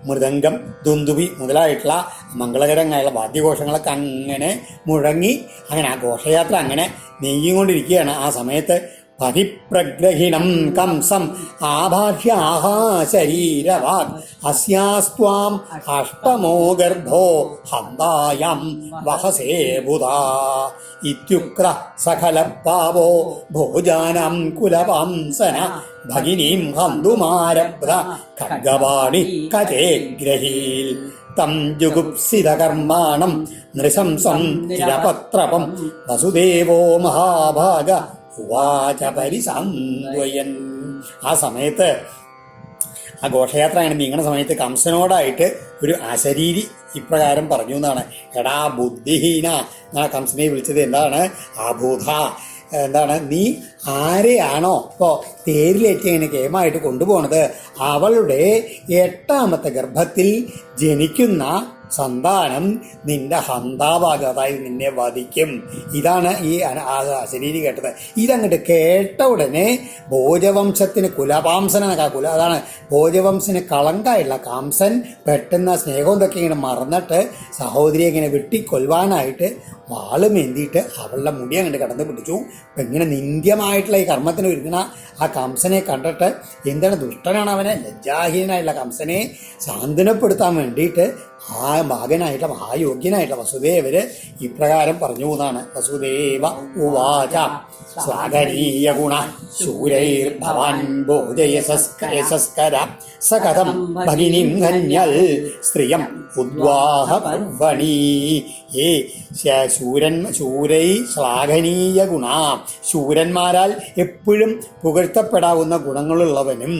മൃദംഗം, ദുന്ദുബി മുതലായിട്ടുള്ള മംഗളകരങ്ങളായുള്ള വാദ്യഘോഷങ്ങളൊക്കെ അങ്ങനെ മുഴങ്ങി അങ്ങനെ ആ ഘോഷയാത്ര അങ്ങനെ നീങ്ങിക്കൊണ്ടിരിക്കുകയാണ്. ആ സമയത്ത് പതിപ്രഗ്രഹിണം കംസം ആഭാഷ്യാഹ ശരീരവാഗ് അസ്യാസ്ത്വാം അഷ്ടമോ ഗർഭോ ഹന്തായം വഹസേ ബുധാ ഇത്യുക്ത സകല പാവോ ഭോജാനം കുലവംസന ഭഗിനീം ഹന്തുമാരബ്ധ ഖഡ്ഗവാണി കചേഗ്രഹീൽ തം ജുഗുപ്സിതകർമാണം നൃശംസം ചിരപത്രപം വസുദേവോ മഹാഭാഗ ഉവാച പരിസാന്വയൻ. ആ സമയത്ത് ആ ഘോഷയാത്ര അങ്ങനെ നീങ്ങുന്ന സമയത്ത് കംസനോടായിട്ട് ഒരു അശരീരി ഇപ്രകാരം പറഞ്ഞു എന്നാണ്. എടാ ബുദ്ധിഹീന എന്നാണ് കംസനെ വിളിച്ചത്. എന്താണ് ആഭൂത, എന്താണ് നീ ആരെയാണോ ഇപ്പോൾ തേരിലേറ്റി ഇങ്ങനെ കേമായിട്ട് കൊണ്ടുപോകണത് അവളുടെ 8ാമത്തെ ഗർഭത്തിൽ ജനിക്കുന്ന സന്താനം നിന്റെ ഹന്താവാകും, അതായത് നിന്നെ വധിക്കും. ഇതാണ് ഈ അശരീരി കേട്ടത്. ഇതങ്ങോട്ട് കേട്ട ഉടനെ ഭോജവംശത്തിന് കുലപാംസനൊക്കെ അതാണ് ഭോജവംശന് കളങ്കായുള്ള കംസൻ പെട്ടെന്ന് സ്നേഹം ഇതൊക്കെ ഇങ്ങനെ മറന്നിട്ട് സഹോദരിയെ ഇങ്ങനെ വെട്ടിക്കൊല്ലുവാനായിട്ട് വാളുമേന്തിയിട്ട് അവളുടെ മുടി അങ്ങോട്ട് കടന്നു പിടിച്ചു. അപ്പം ഇങ്ങനെ നിന്ദ്യമായിട്ടുള്ള ഈ കർമ്മത്തിന് ഒരുങ്ങുന്ന ആ കംസനെ കണ്ടിട്ട് എന്താണ് ദുഷ്ടനാണ് അവനെ, ലജ്ജാഹീനായിട്ടുള്ള കംസനെ സാന്ത്വനപ്പെടുത്താൻ വേണ്ടിയിട്ട് ആ മകനായിട്ടുള്ള മഹായോഗ്യനായിട്ടുള്ള വസുദേവര് ഇപ്രകാരം പറഞ്ഞു എന്നാണ്. വസുദേവ ഉവാച ശ്ലാഘനീയ ഗുണ ശൂരൈർഭവാൻ ഭോജയസസ്കര സകഥം ഭഗിനിം ധന്യൽ സ്ത്രീയം ഉദ്വാഹ പർവണി. ഏ ശൂരൈ ശ്ലാഘനീയ ഗുണ, ശൂരന്മാരാൽ എപ്പോഴും പുകഴ്ത്തപ്പെടാവുന്ന ഗുണങ്ങളുള്ളവനും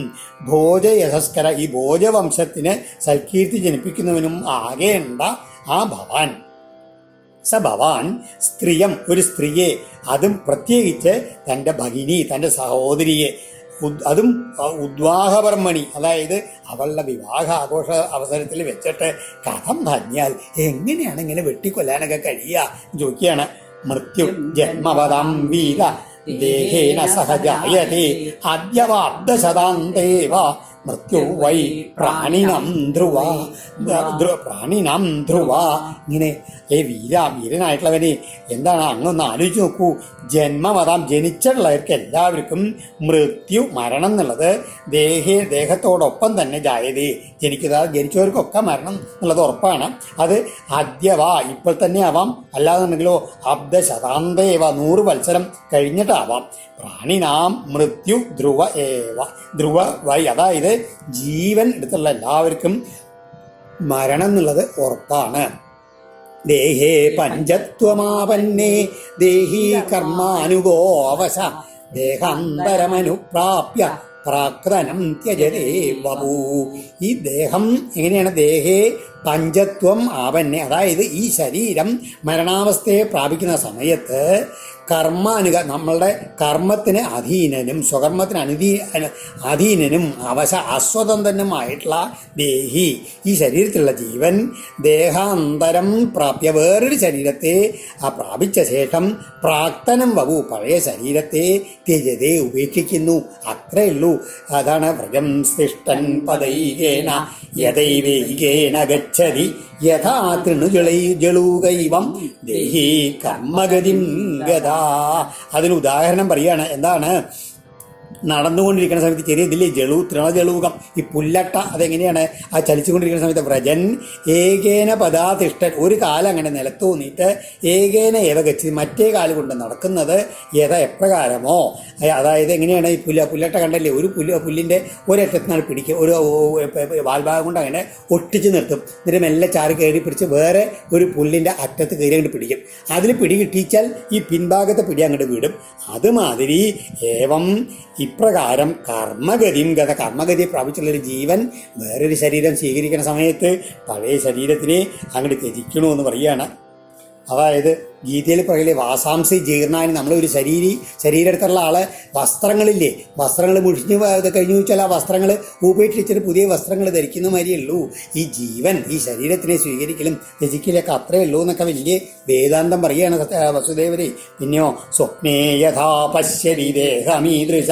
ഭോജയസസ്കര, ഈ ഭോജവംശത്തിന് സൽകീർത്തി ജനിപ്പിക്കുന്നവനും ആകേണ്ട ആ ഭവാൻ, സ ഭവാൻ സ്ത്രീയം, ഒരു സ്ത്രീയെ, അതും പ്രത്യേകിച്ച് തൻ്റെ ഭഗിനി, തൻ്റെ സഹോദരിയെ, അതും ഉദ്വാഹപർമ്മണി, അതായത് അവളുടെ വിവാഹ ആഘോഷ അവസരത്തിൽ വെച്ചിട്ട് കഥം ധന്യാൽ, എങ്ങനെയാണ് ഇങ്ങനെ വെട്ടിക്കൊല്ലാനൊക്കെ കഴിയുക ചോദിക്കുകയാണ്. മൃത്യു ജന്മവതാം വീര ദേഹേന സഹജായതേ അദ്യവാബ്ദശതാന്തേവ മൃത്യു വൈ പ്രാണിനം ധ്രുവ ഇങ്ങനെ വീരനായിട്ടുള്ളവനെ എന്താണ് അങ്ങൊന്ന് ആലോചിച്ച് നോക്കൂ. ജന്മമതാം, ജനിച്ചിട്ടുള്ളവർക്ക് എല്ലാവർക്കും മൃത്യു, മരണം എന്നുള്ളത് ദേഹത്തോടൊപ്പം തന്നെ ജായതേ, ജനിച്ചവർക്കൊക്കെ മരണം എന്നുള്ളത് ഉറപ്പാണ്. അത് അദ്യവാ, ഇപ്പോൾ തന്നെ ആവാം, അല്ലാന്നുണ്ടെങ്കിലോ അബ്ദശതാന്തേവ, 100 വത്സരം കഴിഞ്ഞിട്ടാവാം. പ്രാണിനാം മൃത്യു ധ്രുവ വൈ, അതായത് ജീവൻ എടുത്തുള്ള എല്ലാവർക്കും മരണം എന്നുള്ളത് ഉറപ്പാണ്. ദേഹേ പഞ്ചത്വമാപന്നേ ദേഹി കർമാനുഗോ അവശ ദേഹാന്തരമനുപ്രാപ്യ പ്രാക്തനം ത്യജതേ വപൂ. ഈ ദേഹം എങ്ങനെയാണ്? ദേഹേ പഞ്ചത്വം ആപന്നെ, അതായത് ഈ ശരീരം മരണാവസ്ഥയെ പ്രാപിക്കുന്ന സമയത്ത് നമ്മളുടെ കർമ്മത്തിന് അധീനനും സ്വകർമ്മത്തിന് അധീനനും അസ്വതന്ത്രനുമായിട്ടുള്ള ദേഹി, ഈ ശരീരത്തിലുള്ള ജീവൻ ദേഹാന്തരം പ്രാപ്യ, വേറൊരു ശരീരത്തെ പ്രാപിച്ച ശേഷം പ്രാക്തനം വപു, പഴയ ശരീരത്തെ ത്യജതേ, ഉപേക്ഷിക്കുന്നു. അത്രയുള്ളൂ. അതാണ് വ്രജം സ്തിഷ്ടൻ പദൈകേന യഥൈവേകേന ഗച്ഛതി യഥാ തൃണുജളൂകൈവം ദേഹി കർമ്മഗതിം ഗതാ. അതിന് ഉദാഹരണം പറയാണ്. എന്താണ്? നടന്നുകൊണ്ടിരിക്കുന്ന സമയത്ത് ചെറിയ ഇതില്ലേ തൃണജളൂകം, ഈ പുല്ലട്ട, അതെങ്ങനെയാണ് ആ ചലിച്ചുകൊണ്ടിരിക്കുന്ന സമയത്ത് വ്രജൻ ഏകേന പദാതിഷ്ഠൻ, ഒരു കാലം അങ്ങനെ നിലത്തൂന്നിയിട്ട് ഏകേന ഏവ ഗച്ഛതി, മറ്റേ കാല് കൊണ്ട് നടക്കുന്നത് എപ്രകാരമോ, അതായത് എങ്ങനെയാണ് ഈ പുല്ലട്ട കണ്ടല്ലേ, ഒരു പുല്ലിൻ്റെ ഒരറ്റത്തിനാണ് പിടിക്കുക, ഒരു വാൽഭാഗം കൊണ്ട് അങ്ങനെ ഒട്ടിച്ച് നിർത്തും. എന്നിട്ട് മെല്ലെ ചാറി കയറി പിടിച്ച് വേറെ ഒരു പുല്ലിൻ്റെ അറ്റത്ത് കയറി അങ്ങോട്ട് പിടിക്കും. അതിൽ പിടി കിട്ടിച്ചാൽ ഈ പിൻഭാഗത്തെ പിടി അങ്ങോട്ട് വിടും. അതുമാതിരി ഏവം ഇപ്രകാരം കർമ്മഗതിയെ പ്രാപിച്ചുള്ളൊരു ജീവൻ വേറൊരു ശരീരം സ്വീകരിക്കുന്ന സമയത്ത് പഴയ ശരീരത്തിനെ അങ്ങോട്ട് ത്യജിക്കണമെന്ന് പറയുകയാണ്. അതായത് ഗീതയിൽ പറയില്ലേ, വാസാംസി ജീർണാനി, നമ്മളൊരു ശരീരത്തിലുള്ള ആളെ വസ്ത്രങ്ങളില്ലേ, വസ്ത്രങ്ങൾ മുഷിഞ്ഞ് കഴിഞ്ഞു വെച്ചാൽ ആ വസ്ത്രങ്ങൾ ഉപേക്ഷിച്ചിട്ട് പുതിയ വസ്ത്രങ്ങൾ ധരിക്കുന്ന മാതിരിയുള്ളൂ ഈ ജീവൻ, ഈ ശരീരത്തിനെ സ്വീകരിക്കലും ത്യജിക്കലൊക്കെ അത്രയേ ഉള്ളൂ എന്നൊക്കെ വലിയ വേദാന്തം പറയുകയാണ് വസുദേവരെ. പിന്നെയോ സ്വപ്നേ യഥാ പശ്യതി ദേഹമീദൃശ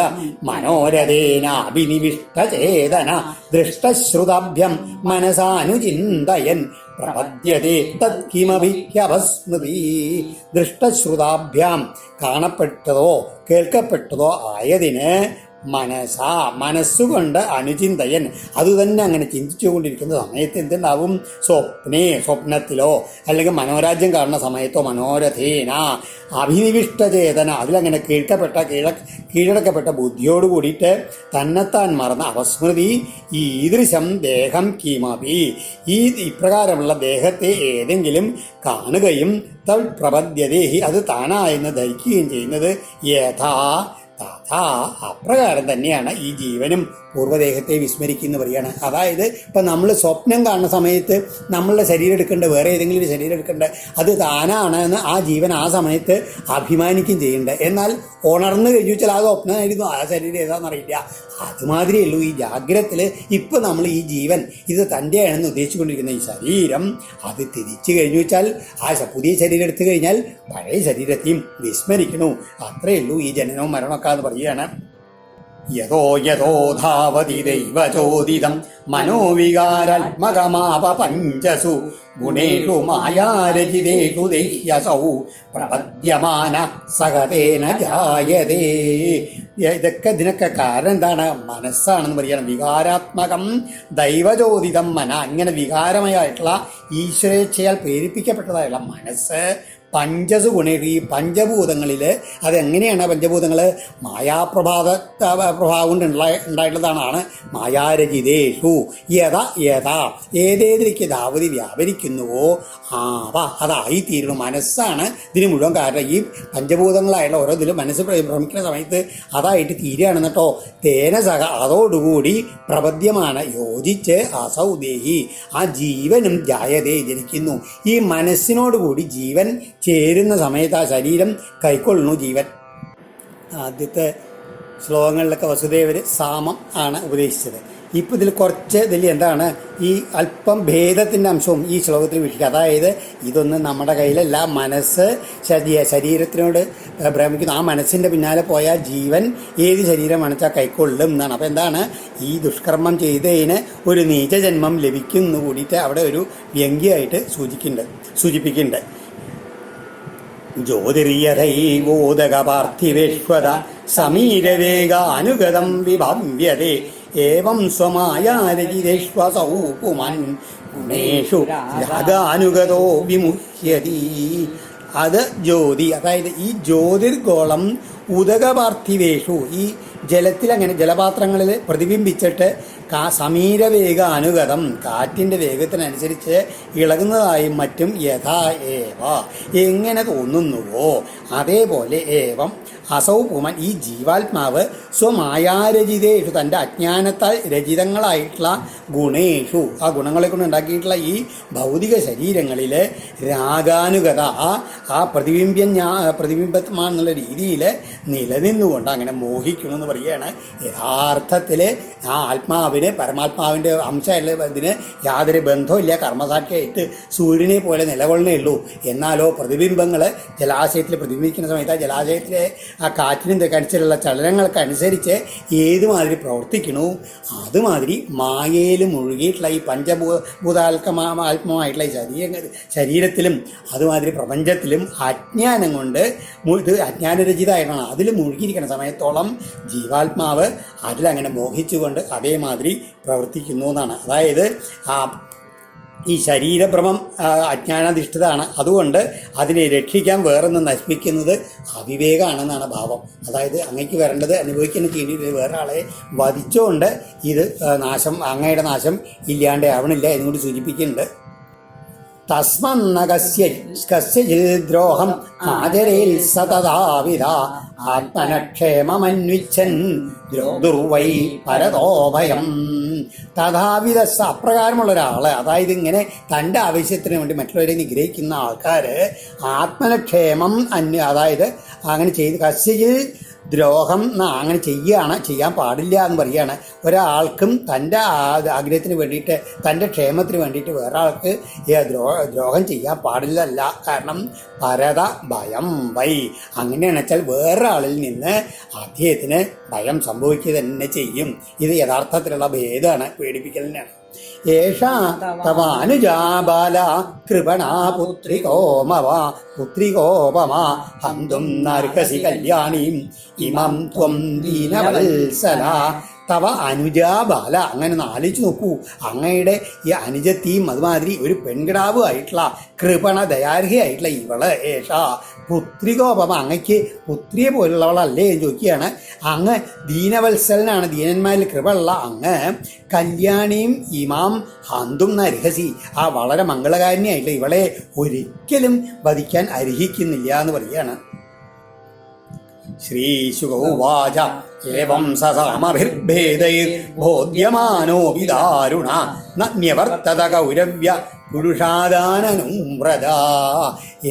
മനോരഥേനാഭിനിവിഷ്ടചേതന ദൃഷ്ടശ്രുതാഭ്യം മനസാനുചിന്തയൻ പ്രപദ്യതേ തത്കിമഭി ഹ്യപസ്മൃതി. ദൃഷ്ടശ്രുതാഭ്യാം, കാണപ്പെട്ടതോ കേൾക്കപ്പെട്ടതോ ആയതിന് മനസ്സുകൊണ്ട് അനുചിന്തയൻ, അതുതന്നെ അങ്ങനെ ചിന്തിച്ചുകൊണ്ടിരിക്കുന്ന സമയത്ത് എന്തുണ്ടാവും? സ്വപ്നത്തിലോ അല്ലെങ്കിൽ മനോരാജ്യം കാണുന്ന സമയത്തോ മനോരഥേന അഭിനിവിഷ്ടചേതന, അതിലങ്ങനെ കീഴടക്കപ്പെട്ട ബുദ്ധിയോട് കൂടിയിട്ട് തന്നെത്താൻ മറന്ന അപസ്മൃതി ഈദൃശം ദേഹം കിമപി, ഇപ്രകാരമുള്ള ദേഹത്തെ ഏതെങ്കിലും കാണുകയും തൽ പ്രപദ്യതേഹി, അത് താനായെന്ന് ധരിക്കുകയും ചെയ്യുന്നത് യഥാ തഥാ, അപ്രകാരം തന്നെയാണ് ഈ ജീവനും പൂർവ്വദേഹത്തെ വിസ്മരിക്കുന്നു പറയുകയാണ്. അതായത് ഇപ്പം നമ്മൾ സ്വപ്നം കാണുന്ന സമയത്ത് നമ്മളുടെ ശരീരം എടുക്കേണ്ട വേറെ ഏതെങ്കിലും ഒരു ശരീരം എടുക്കേണ്ട അത് താനാണ് എന്ന് ആ ജീവൻ ആ സമയത്ത് അഭിമാനിക്കുകയും ചെയ്യേണ്ടത്. എന്നാൽ ഉണർന്നു കഴിഞ്ഞു വെച്ചാൽ ആ സ്വപ്നമായിരുന്നു, ആ ശരീരം ഏതാണെന്നറിയില്ല. അതുമാതിരിയല്ലോ ഈ ജാഗ്രതത്തിൽ ഇപ്പം നമ്മൾ ഈ ജീവൻ ഇത് തൻ്റെ ആണെന്ന് ഉദ്ദേശിച്ചുകൊണ്ടിരിക്കുന്ന ഈ ശരീരം അത് തിരിച്ചു കഴിഞ്ഞു വെച്ചാൽ ആ പുതിയ ശരീരം എടുത്തു കഴിഞ്ഞാൽ പഴയ ശരീരത്തെയും വിസ്മരിക്കണു. അത്രയേ ഉള്ളൂ ഈ ജനനവും മരണമൊക്കെ എന്ന് പറയുകയാണ്. യഥോ ധാവതി ദൈവചോദിതം മനോവികാരാത്മകമാവ പഞ്ചസു ഗുണേഷു മായാരചിതേഷു ദേഹ്യസൗ പ്രപദ്യമാന സഹതേന ജായതേ. ഇതിനൊക്കെ കാരണം എന്താണ്? മനസ്സാണെന്ന് പറയണം. വികാരാത്മകം ദൈവചോദിതം മന, ഇങ്ങനെ വികാരമയായിട്ടുള്ള ഈശ്വരേച്ഛയാൽ പ്രേരിപ്പിക്കപ്പെട്ടതായുള്ള മനസ്സ് പഞ്ചസു ഗുണ ഈ പഞ്ചഭൂതങ്ങളിൽ അതെങ്ങനെയാണ് പഞ്ചഭൂതങ്ങൾ പ്രഭാവം കൊണ്ട് ഉണ്ടായിട്ടുള്ളതാണ്. മായാരചിതേഷു ഏതേതിലേക്ക് ധാവതി വ്യാപരിക്കുന്നുവോ അതായിത്തീരുന്നു. മനസ്സാണ് ഇതിന് മുഴുവൻ കാരണം. ഈ പഞ്ചഭൂതങ്ങളായിട്ടുള്ള ഓരോ ഇതിലും മനസ്സ് ഭ്രമിക്കുന്ന സമയത്ത് അതായിട്ട് തീരുകയാണെന്ന് കേട്ടോ. തേന സഹ അതോടുകൂടി പ്രപദ്യമാണ് യോജിച്ച് അസൗദേഹി ആ ജീവനും ജായതേ ജനിക്കുന്നു. ഈ മനസ്സിനോടുകൂടി ജീവൻ ചേരുന്ന സമയത്ത് ആ ശരീരം കൈക്കൊള്ളുന്നു ജീവൻ. ആദ്യത്തെ ശ്ലോകങ്ങളിലൊക്കെ വസുദേവർ സാമം ആണ് ഉപദേശിച്ചത്. ഇപ്പോൾ ഇതിൽ എന്താണ് ഈ അല്പം ഭേദത്തിൻ്റെ അംശവും ഈ ശ്ലോകത്തിൽ വീക്ഷിക്കുക. അതായത് ഇതൊന്നും നമ്മുടെ കയ്യിലല്ല. മനസ്സ് ശരീരത്തിനോട് ഭ്രമിക്കുന്നു. ആ മനസ്സിൻ്റെ പിന്നാലെ പോയാൽ ജീവൻ ഏത് ശരീരം വേണിച്ചാൽ കൈക്കൊള്ളും എന്നാണ്. അപ്പോൾ എന്താണ് ഈ ദുഷ്കർമ്മം ചെയ്തതിന് ഒരു നീചജന്മം ലഭിക്കുന്നു കൂടിയിട്ട് അവിടെ ഒരു വ്യംഗ്യമായിട്ട് സൂചിപ്പിക്കുന്നുണ്ട്. ജ്യോതിർയഥൈവോദക പാർത്ഥിവേശ്വര സമീരവേഗാനുഗതം വിഭവ്യതേ ഏവം സ്വമായാരചിതേഷ്വസൗ പുമാൻ ഗുണേഷു രാഗാനുഗതോ വിമുഹ്യതി. അത് ജ്യോതി, അതായത് ഈ ജ്യോതിർഗോളം ഉദകപാർത്ഥിവേഷു ഈ ജലത്തിൽ അങ്ങനെ ജലപാത്രങ്ങളിൽ പ്രതിബിംബിച്ചിട്ട് സമീരവേഗ അനുഗതം കാറ്റിൻ്റെ വേഗത്തിനനുസരിച്ച് ഇളകുന്നതായും മറ്റും യഥാ ഏവ എങ്ങനെ തോന്നുന്നുവോ അതേപോലെ ഏവം അസൗ പുമൻ ഈ ജീവാത്മാവ് സ്വമായാരചിതേഷു തൻ്റെ അജ്ഞാനത്താൽ രചിതങ്ങളായിട്ടുള്ള ഗുണേഷു ആ ഗുണങ്ങളെ കൊണ്ട് ഉണ്ടാക്കിയിട്ടുള്ള ഈ ഭൗതിക ശരീരങ്ങളിൽ രാഗാനുഗത ആ പ്രതിബിംബമാണെന്നുള്ള രീതിയിൽ നിലനിന്നുകൊണ്ട് അങ്ങനെ മോഹിക്കണമെന്ന് പറയുകയാണ്. യഥാർത്ഥത്തിൽ ആ ആത്മാവിന് പരമാത്മാവിൻ്റെ അംശമായിട്ടുള്ള ഇതിന് യാതൊരു ബന്ധമില്ല. കർമ്മസാക്ഷിയായിട്ട് സൂര്യനെ പോലെ നിലകൊള്ളണേ ഉള്ളൂ. എന്നാലോ പ്രതിബിംബങ്ങൾ ജലാശയത്തിൽ പ്രതിബിംബിക്കുന്ന സമയത്ത് ആ ജലാശയത്തിലെ ആ കാറ്റിനും അനുസരിച്ചുള്ള ചലനങ്ങൾക്കനുസരിച്ച് ഏതുമാതിരി പ്രവർത്തിക്കണു അതുമാതിരി മായയിൽ മുഴുകിയിട്ടുള്ള ഈ ആത്മമായിട്ടുള്ള ഈ ശരീരത്തിലും അതുമാതിരി പ്രപഞ്ചത്തിലും അജ്ഞാനം കൊണ്ട് ഇത് അജ്ഞാനരചിതമായിട്ടാണ് അതിൽ മുഴുകിയിരിക്കുന്ന സമയത്തോളം ജീവാത്മാവ് അതിലങ്ങനെ മോഹിച്ചുകൊണ്ട് അതേമാതിരി പ്രവർത്തിക്കുന്നു എന്നാണ്. അതായത് ഈ ശരീരഭ്രമം അജ്ഞാനാധിഷ്ഠിതമാണ്. അതുകൊണ്ട് അതിനെ രക്ഷിക്കാൻ വേറൊന്ന് നശിപ്പിക്കുന്നത് അവിവേകമാണെന്നാണ് ഭാവം. അതായത് അങ്ങേക്ക് വരേണ്ടത് അനുഭവിക്കുന്ന ചെയ്യേണ്ടി വേറെ ആളെ വധിച്ചുകൊണ്ട് ഇത് അങ്ങയുടെ നാശം ഇല്ലാണ്ട് ആവണില്ല എന്നുകൂടി സൂചിപ്പിക്കുന്നുണ്ട്. തസ്മന്ന കസ്യദ്രോഹം ആചരേൽ സതതാവിധ ആത്മനക്ഷേമമന്വിച്ഛൻ ദുർവൈ പരതോഭയം. തഥാവിധ അപ്രകാരമുള്ള ഒരാൾ, അതായത് ഇങ്ങനെ തൻ്റെ ആവശ്യത്തിന് വേണ്ടി മറ്റുള്ളവരെ നിഗ്രഹിക്കുന്ന ആൾക്കാർ ആത്മനക്ഷേമം അതായത് അങ്ങനെ ചെയ്ത് കസ്യജിൽ ദ്രോഹം അങ്ങനെ ചെയ്യാൻ പാടില്ല എന്ന് പറയുകയാണ്. ഒരാൾക്കും തൻ്റെ ആഗ്രഹത്തിന് വേണ്ടിയിട്ട് തൻ്റെ ക്ഷേമത്തിന് വേണ്ടിയിട്ട് വേറെ ആൾക്ക് ദ്രോഹം ചെയ്യാൻ പാടില്ലല്ല. കാരണം പരത ഭയം വൈ അങ്ങനെയാണെന്ന് വെച്ചാൽ വേറെ ആളിൽ നിന്ന് അദ്ദേഹത്തിന് ഭയം സംഭവിക്കുക തന്നെ ചെയ്യും. ഇത് യഥാർത്ഥത്തിലുള്ള ഭേദമാണ്, പേടിപ്പിക്കൽ തന്നെയാണ്. ഏഷാ തവ അനുജാ ബാല കൃപണാ പുത്രികോപമാ ഹന്തും നർഹസി കല്യാണീം ഇമം ത്വം ദീനവത്സല. തവ അനുജാ ബാല അങ്ങനെ ആലോചിച്ച് നോക്കൂ. അങ്ങയുടെ ഈ അനുജത്തിയും അതുമാതിരി ഒരു പെൺകിടാവ് ആയിട്ടുള്ള കൃപണ ദയാർഹയായിട്ടുള്ള ഇവള് ഏഷാ പുത്രികോപമ അങ്ങയ്ക്ക് പുത്രിയെ പോലുള്ളവളല്ലേ എന്ന് ചോദിക്കുകയാണ്. അങ്ങ് ദീനവത്സലനാണ്, ദീനന്മാരിൽ കൃപയുള്ള അങ്ങ് കല്യാണിയും ഇമാം ഹന്തും നർഹസി ആ വളരെ മംഗളകാരിണിയായിട്ടുള്ള ഇവളെ ഒരിക്കലും വധിക്കാൻ അർഹിക്കുന്നില്ല എന്ന് പറയുകയാണ്. ശ്രീശുകൗവാച ഏവം സസാമഭിർഭേദൈർബോധ്യമാനോ വിദാരുണ നന്യവർത്തത കൗരവ്യ പുരുഷാദാനനും വ്രത.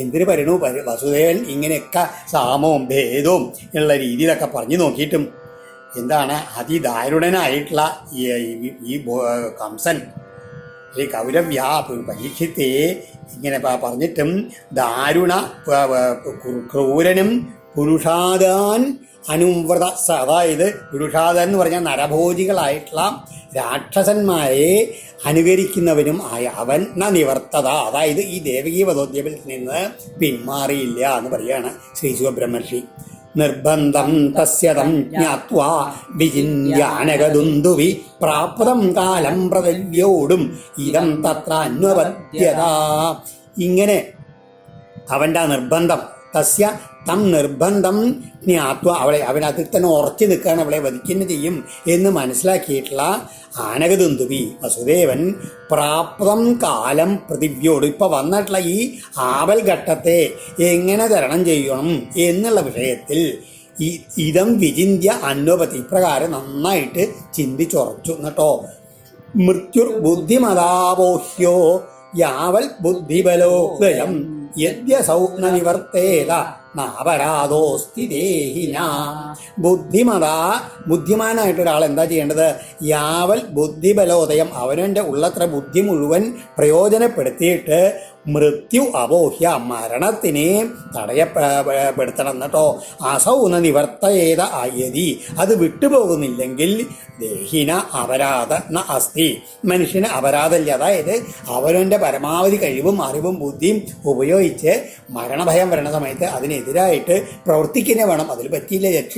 എന്തിനു പറയണു വസുദേവൻ ഇങ്ങനെയൊക്കെ സാമവും ഭേദവും ഉള്ള രീതിയിലൊക്കെ പറഞ്ഞു നോക്കിയിട്ടും എന്താണ് അതിദാരുണനായിട്ടുള്ള ഈ കംസൻ ഈ കൗരവ്യ പരീക്ഷത്തെ ഇങ്ങനെ പറഞ്ഞിട്ടും ദാരുണ ക്രൂരനും പുരുഷാദാൻ അനുവ്രത അതായത് പുരുഷാദൻ എന്ന് പറഞ്ഞാൽ നരഭോജികളായിട്ടുള്ള രാക്ഷസന്മാരെ അനുകരിക്കുന്നവനും ആയ അവൻ നിവർത്തത അതായത് ഈ ദേവകീ വധോദ്യമത്തിൽ നിന്ന് പിന്മാറിയില്ല എന്ന് പറയുകയാണ് ശ്രീ ശിവബ്രഹ്മർഷി. നിർബന്ധം തസ്യതം ജ്ഞാത്വാ വിചിന്യാനകദുന്ദുവി പ്രാപ്തം കാലം പ്രതല്യോടും ഇതം തത്ര അന്വപദ്യത. ഇങ്ങനെ അവൻ്റെ ആ നിർബന്ധം, തസ്യ തം നിർബന്ധം ജ്ഞാത്വ, അവനതിൽ തന്നെ ഉറച്ചു നിൽക്കുകയാണ്, അവളെ വധിക്കുന്നു ചെയ്യും എന്ന് മനസ്സിലാക്കിയിട്ടുള്ള ആനകദുന്ദുബി വസുദേവൻ പ്രാപ്തം കാലം പൃഥിവ്യോട്, ഇപ്പം വന്നിട്ടുള്ള ഈ ആപൽ ഘട്ടത്തെ എങ്ങനെ തരണം ചെയ്യണം എന്നുള്ള വിഷയത്തിൽ ഇതം വിചിന്യ അന്വപതി, ഇപ്രകാരം നന്നായിട്ട് ചിന്തിച്ചുറച്ചു എന്നിട്ടോ. മൃത്യുർ ബുദ്ധിമതാപോഹ്യോ യാവൽ ബുദ്ധിബലോ ഹൃയം യദ്യസൗ ന നിവർത്തേത നാപരാധോസ്തി ദേഹിന. ബുദ്ധിമാനായിട്ട് ഒരാൾ എന്താ ചെയ്യേണ്ടത്? യാവൽ ബുദ്ധിബലോദയം, അവനവൻ്റെ ഉള്ളത്ര ബുദ്ധി മുഴുവൻ പ്രയോജനപ്പെടുത്തിയിട്ട് മൃത്യു അപോഹ്യ, മരണത്തിനെ തടയപ്പെടുത്തണം കേട്ടോ. അസൗന നിവർത്തയേത ആയതി, അത് വിട്ടുപോകുന്നില്ലെങ്കിൽ ദേഹിന അപരാധ ന അസ്തി, മനുഷ്യന് അപരാധമില്ല. അതായത് അവനവൻ്റെ പരമാവധി കഴിവും അറിവും ബുദ്ധിയും ഉപയോഗിച്ച് മരണഭയം വരുന്ന സമയത്ത് അതിനെതിരായിട്ട് പ്രവർത്തിക്കുന്നേ വേണം. അതിൽ പറ്റിയില്ല, രക്ഷ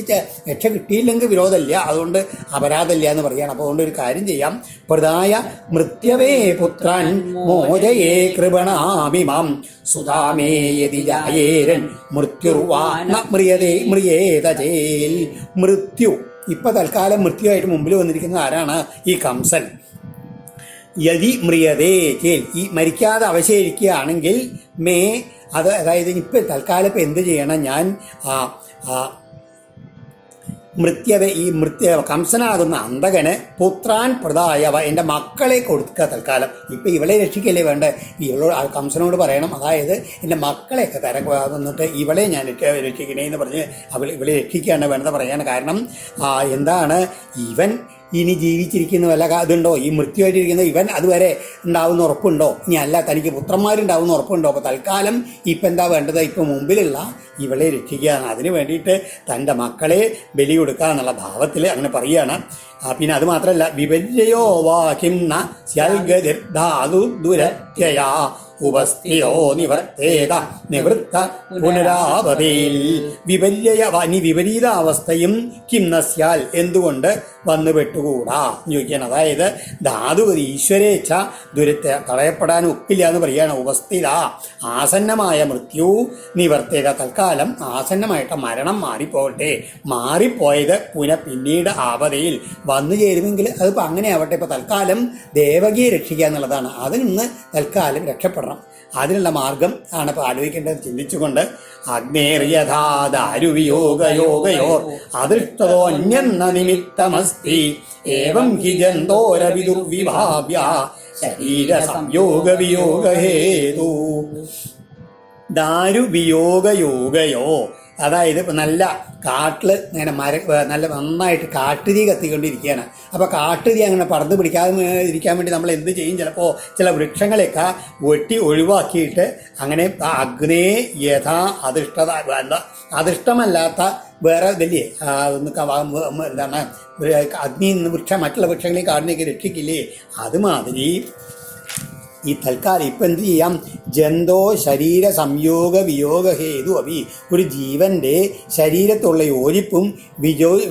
കിട്ടിയില്ലെങ്കിൽ വിരോധമില്ല, അതുകൊണ്ട് അപരാധമില്ല എന്ന് പറയുകയാണ്. അപ്പോൾ അതുകൊണ്ട് ഒരു കാര്യം ചെയ്യാം. പ്രദായ മൃത്യവേ പുത്രൻ മോചയേ കൃപണാമിമാം സുധാമേ യതി ജായേരൻ മൃത്യുർവാ ന മ്രിയേത ചേൽ. മൃത്യു ഇപ്പം തൽക്കാലം മൃത്യുവായിട്ട് മുമ്പിൽ വന്നിരിക്കുന്നത് ആരാണ്? ഈ കംസൻ. യതി മ്രിയതേ ചേൽ, ഈ മരിക്കാതെ അവശേഷിക്കുകയാണെങ്കിൽ അതായത് ഇപ്പം തൽക്കാലം ഇപ്പം എന്ത് ചെയ്യണം? ഞാൻ കംസനാകുന്ന അന്തകന് പുത്രാൻ പ്രദായവ, എൻ്റെ മക്കളെ കൊടുക്കുക തൽക്കാലം. ഇപ്പം ഇവളെ രക്ഷിക്കല്ലേ വേണ്ടേ? കംസനോട് പറയണം, അതായത് എൻ്റെ മക്കളെയൊക്കെ വന്നിട്ട് ഇവളെ ഞാൻ രക്ഷിക്കണേ എന്ന് പറഞ്ഞ് ഇവളെ രക്ഷിക്കുകയാണ് വേണ്ടത് പറയാണ്. കാരണം എന്താണ്, ഇവൻ ഇനി ജീവിച്ചിരിക്കുന്ന വല്ല ഇതുണ്ടോ? ഈ മൃത്യുവായിട്ടിരിക്കുന്ന ഇവൻ അതുവരെ ഉണ്ടാവുന്ന ഉറപ്പുണ്ടോ? ഇനി അല്ല തനിക്ക് പുത്രന്മാരുണ്ടാവുന്ന ഉറപ്പുണ്ടോ? അപ്പോൾ തൽക്കാലം ഇപ്പം എന്താ വേണ്ടത്? ഇപ്പം മുമ്പിലുള്ള ഇവളെ രക്ഷിക്കുകയാണ്. അതിന് വേണ്ടിയിട്ട് തൻ്റെ മക്കളെ ബലി കൊടുക്കുക എന്നുള്ള ഭാവത്തിൽ അങ്ങനെ പറയുകയാണ്. പിന്നെ അത് മാത്രമല്ല, വിപര്യയോ വാകിംന സ്യൽഗതിർധാതു ദുരത്യയാ ഉപസ്ഥിതോ നിവർത്തേത നിവൃത്ത പുനരാവതയിൽ. വിപരീതാവസ്ഥയും കിംനസ്യാൽ, എന്തുകൊണ്ട് വന്നു പെട്ടുകൂടാ ചോദിക്കുകയാണ്. അതായത് ധാതുഗതി ഈശ്വരേച്ഛ തടയപ്പെടാൻ ഒക്കില്ല എന്ന് പറയുകയാണ്. ഉപസ്ഥിത ആസന്നമായ മൃത്യു നിവർത്തേത, തൽക്കാലം ആസന്നമായിട്ട് മരണം മാറിപ്പോയത് പിന്നീട് ആപതയിൽ വന്നു ചേരുമെങ്കിൽ അതിപ്പോൾ അങ്ങനെ ആവട്ടെ. ഇപ്പോൾ തൽക്കാലം ദേവകിയെ രക്ഷിക്കുക എന്നുള്ളതാണ്. അതിൽ നിന്ന് തൽക്കാലം രക്ഷപ്പെടണം. അതിനുള്ള മാർഗം ആണ് ഇപ്പോൾ ആലോചിക്കേണ്ടത്. ചിന്തിച്ചുകൊണ്ട് അഗ്നേർയഥാദാരുവിയോഗയോഗയോർ അദൃഷ്ടതോ അന്യെന്ന നിമിത്തമസ്തി ഏവം ഹി ജന്തോരവിദുർവിഭാവ്യ ശരീര സംയോഗ വിയോഗഹേതു. ദാരുവിയോഗയോഗയോ, അതായത് ഇപ്പം നല്ല കാട്ടിൽ ഇങ്ങനെ നല്ല നന്നായിട്ട് കാട്ടുതീ കത്തിക്കൊണ്ടിരിക്കുകയാണ്. അപ്പോൾ കാട്ടുതീ അങ്ങനെ പറന്ന് പിടിക്കാതെ ഇരിക്കാൻ വേണ്ടി നമ്മൾ എന്ത് ചെയ്യും? ചിലപ്പോൾ ചില വൃക്ഷങ്ങളെയൊക്കെ വെട്ടി ഒഴിവാക്കിയിട്ട് അങ്ങനെ അഗ്നേ യഥാ അധിഷ്ഠമല്ലാത്ത വേറെ ഇതില്ലേ, എന്താണ് അഗ്നി മറ്റുള്ള വൃക്ഷങ്ങളെയും കാടിനെയൊക്കെ രക്ഷിക്കില്ലേ? അതുമാതിരി ഈ തൽക്കാലം ഇപ്പം എന്ത് ചെയ്യാം? ജന്തോ ശരീര സംയോഗ വിയോഗ ഹേതു അഭി, ഒരു ജീവൻ്റെ ശരീരത്തുള്ള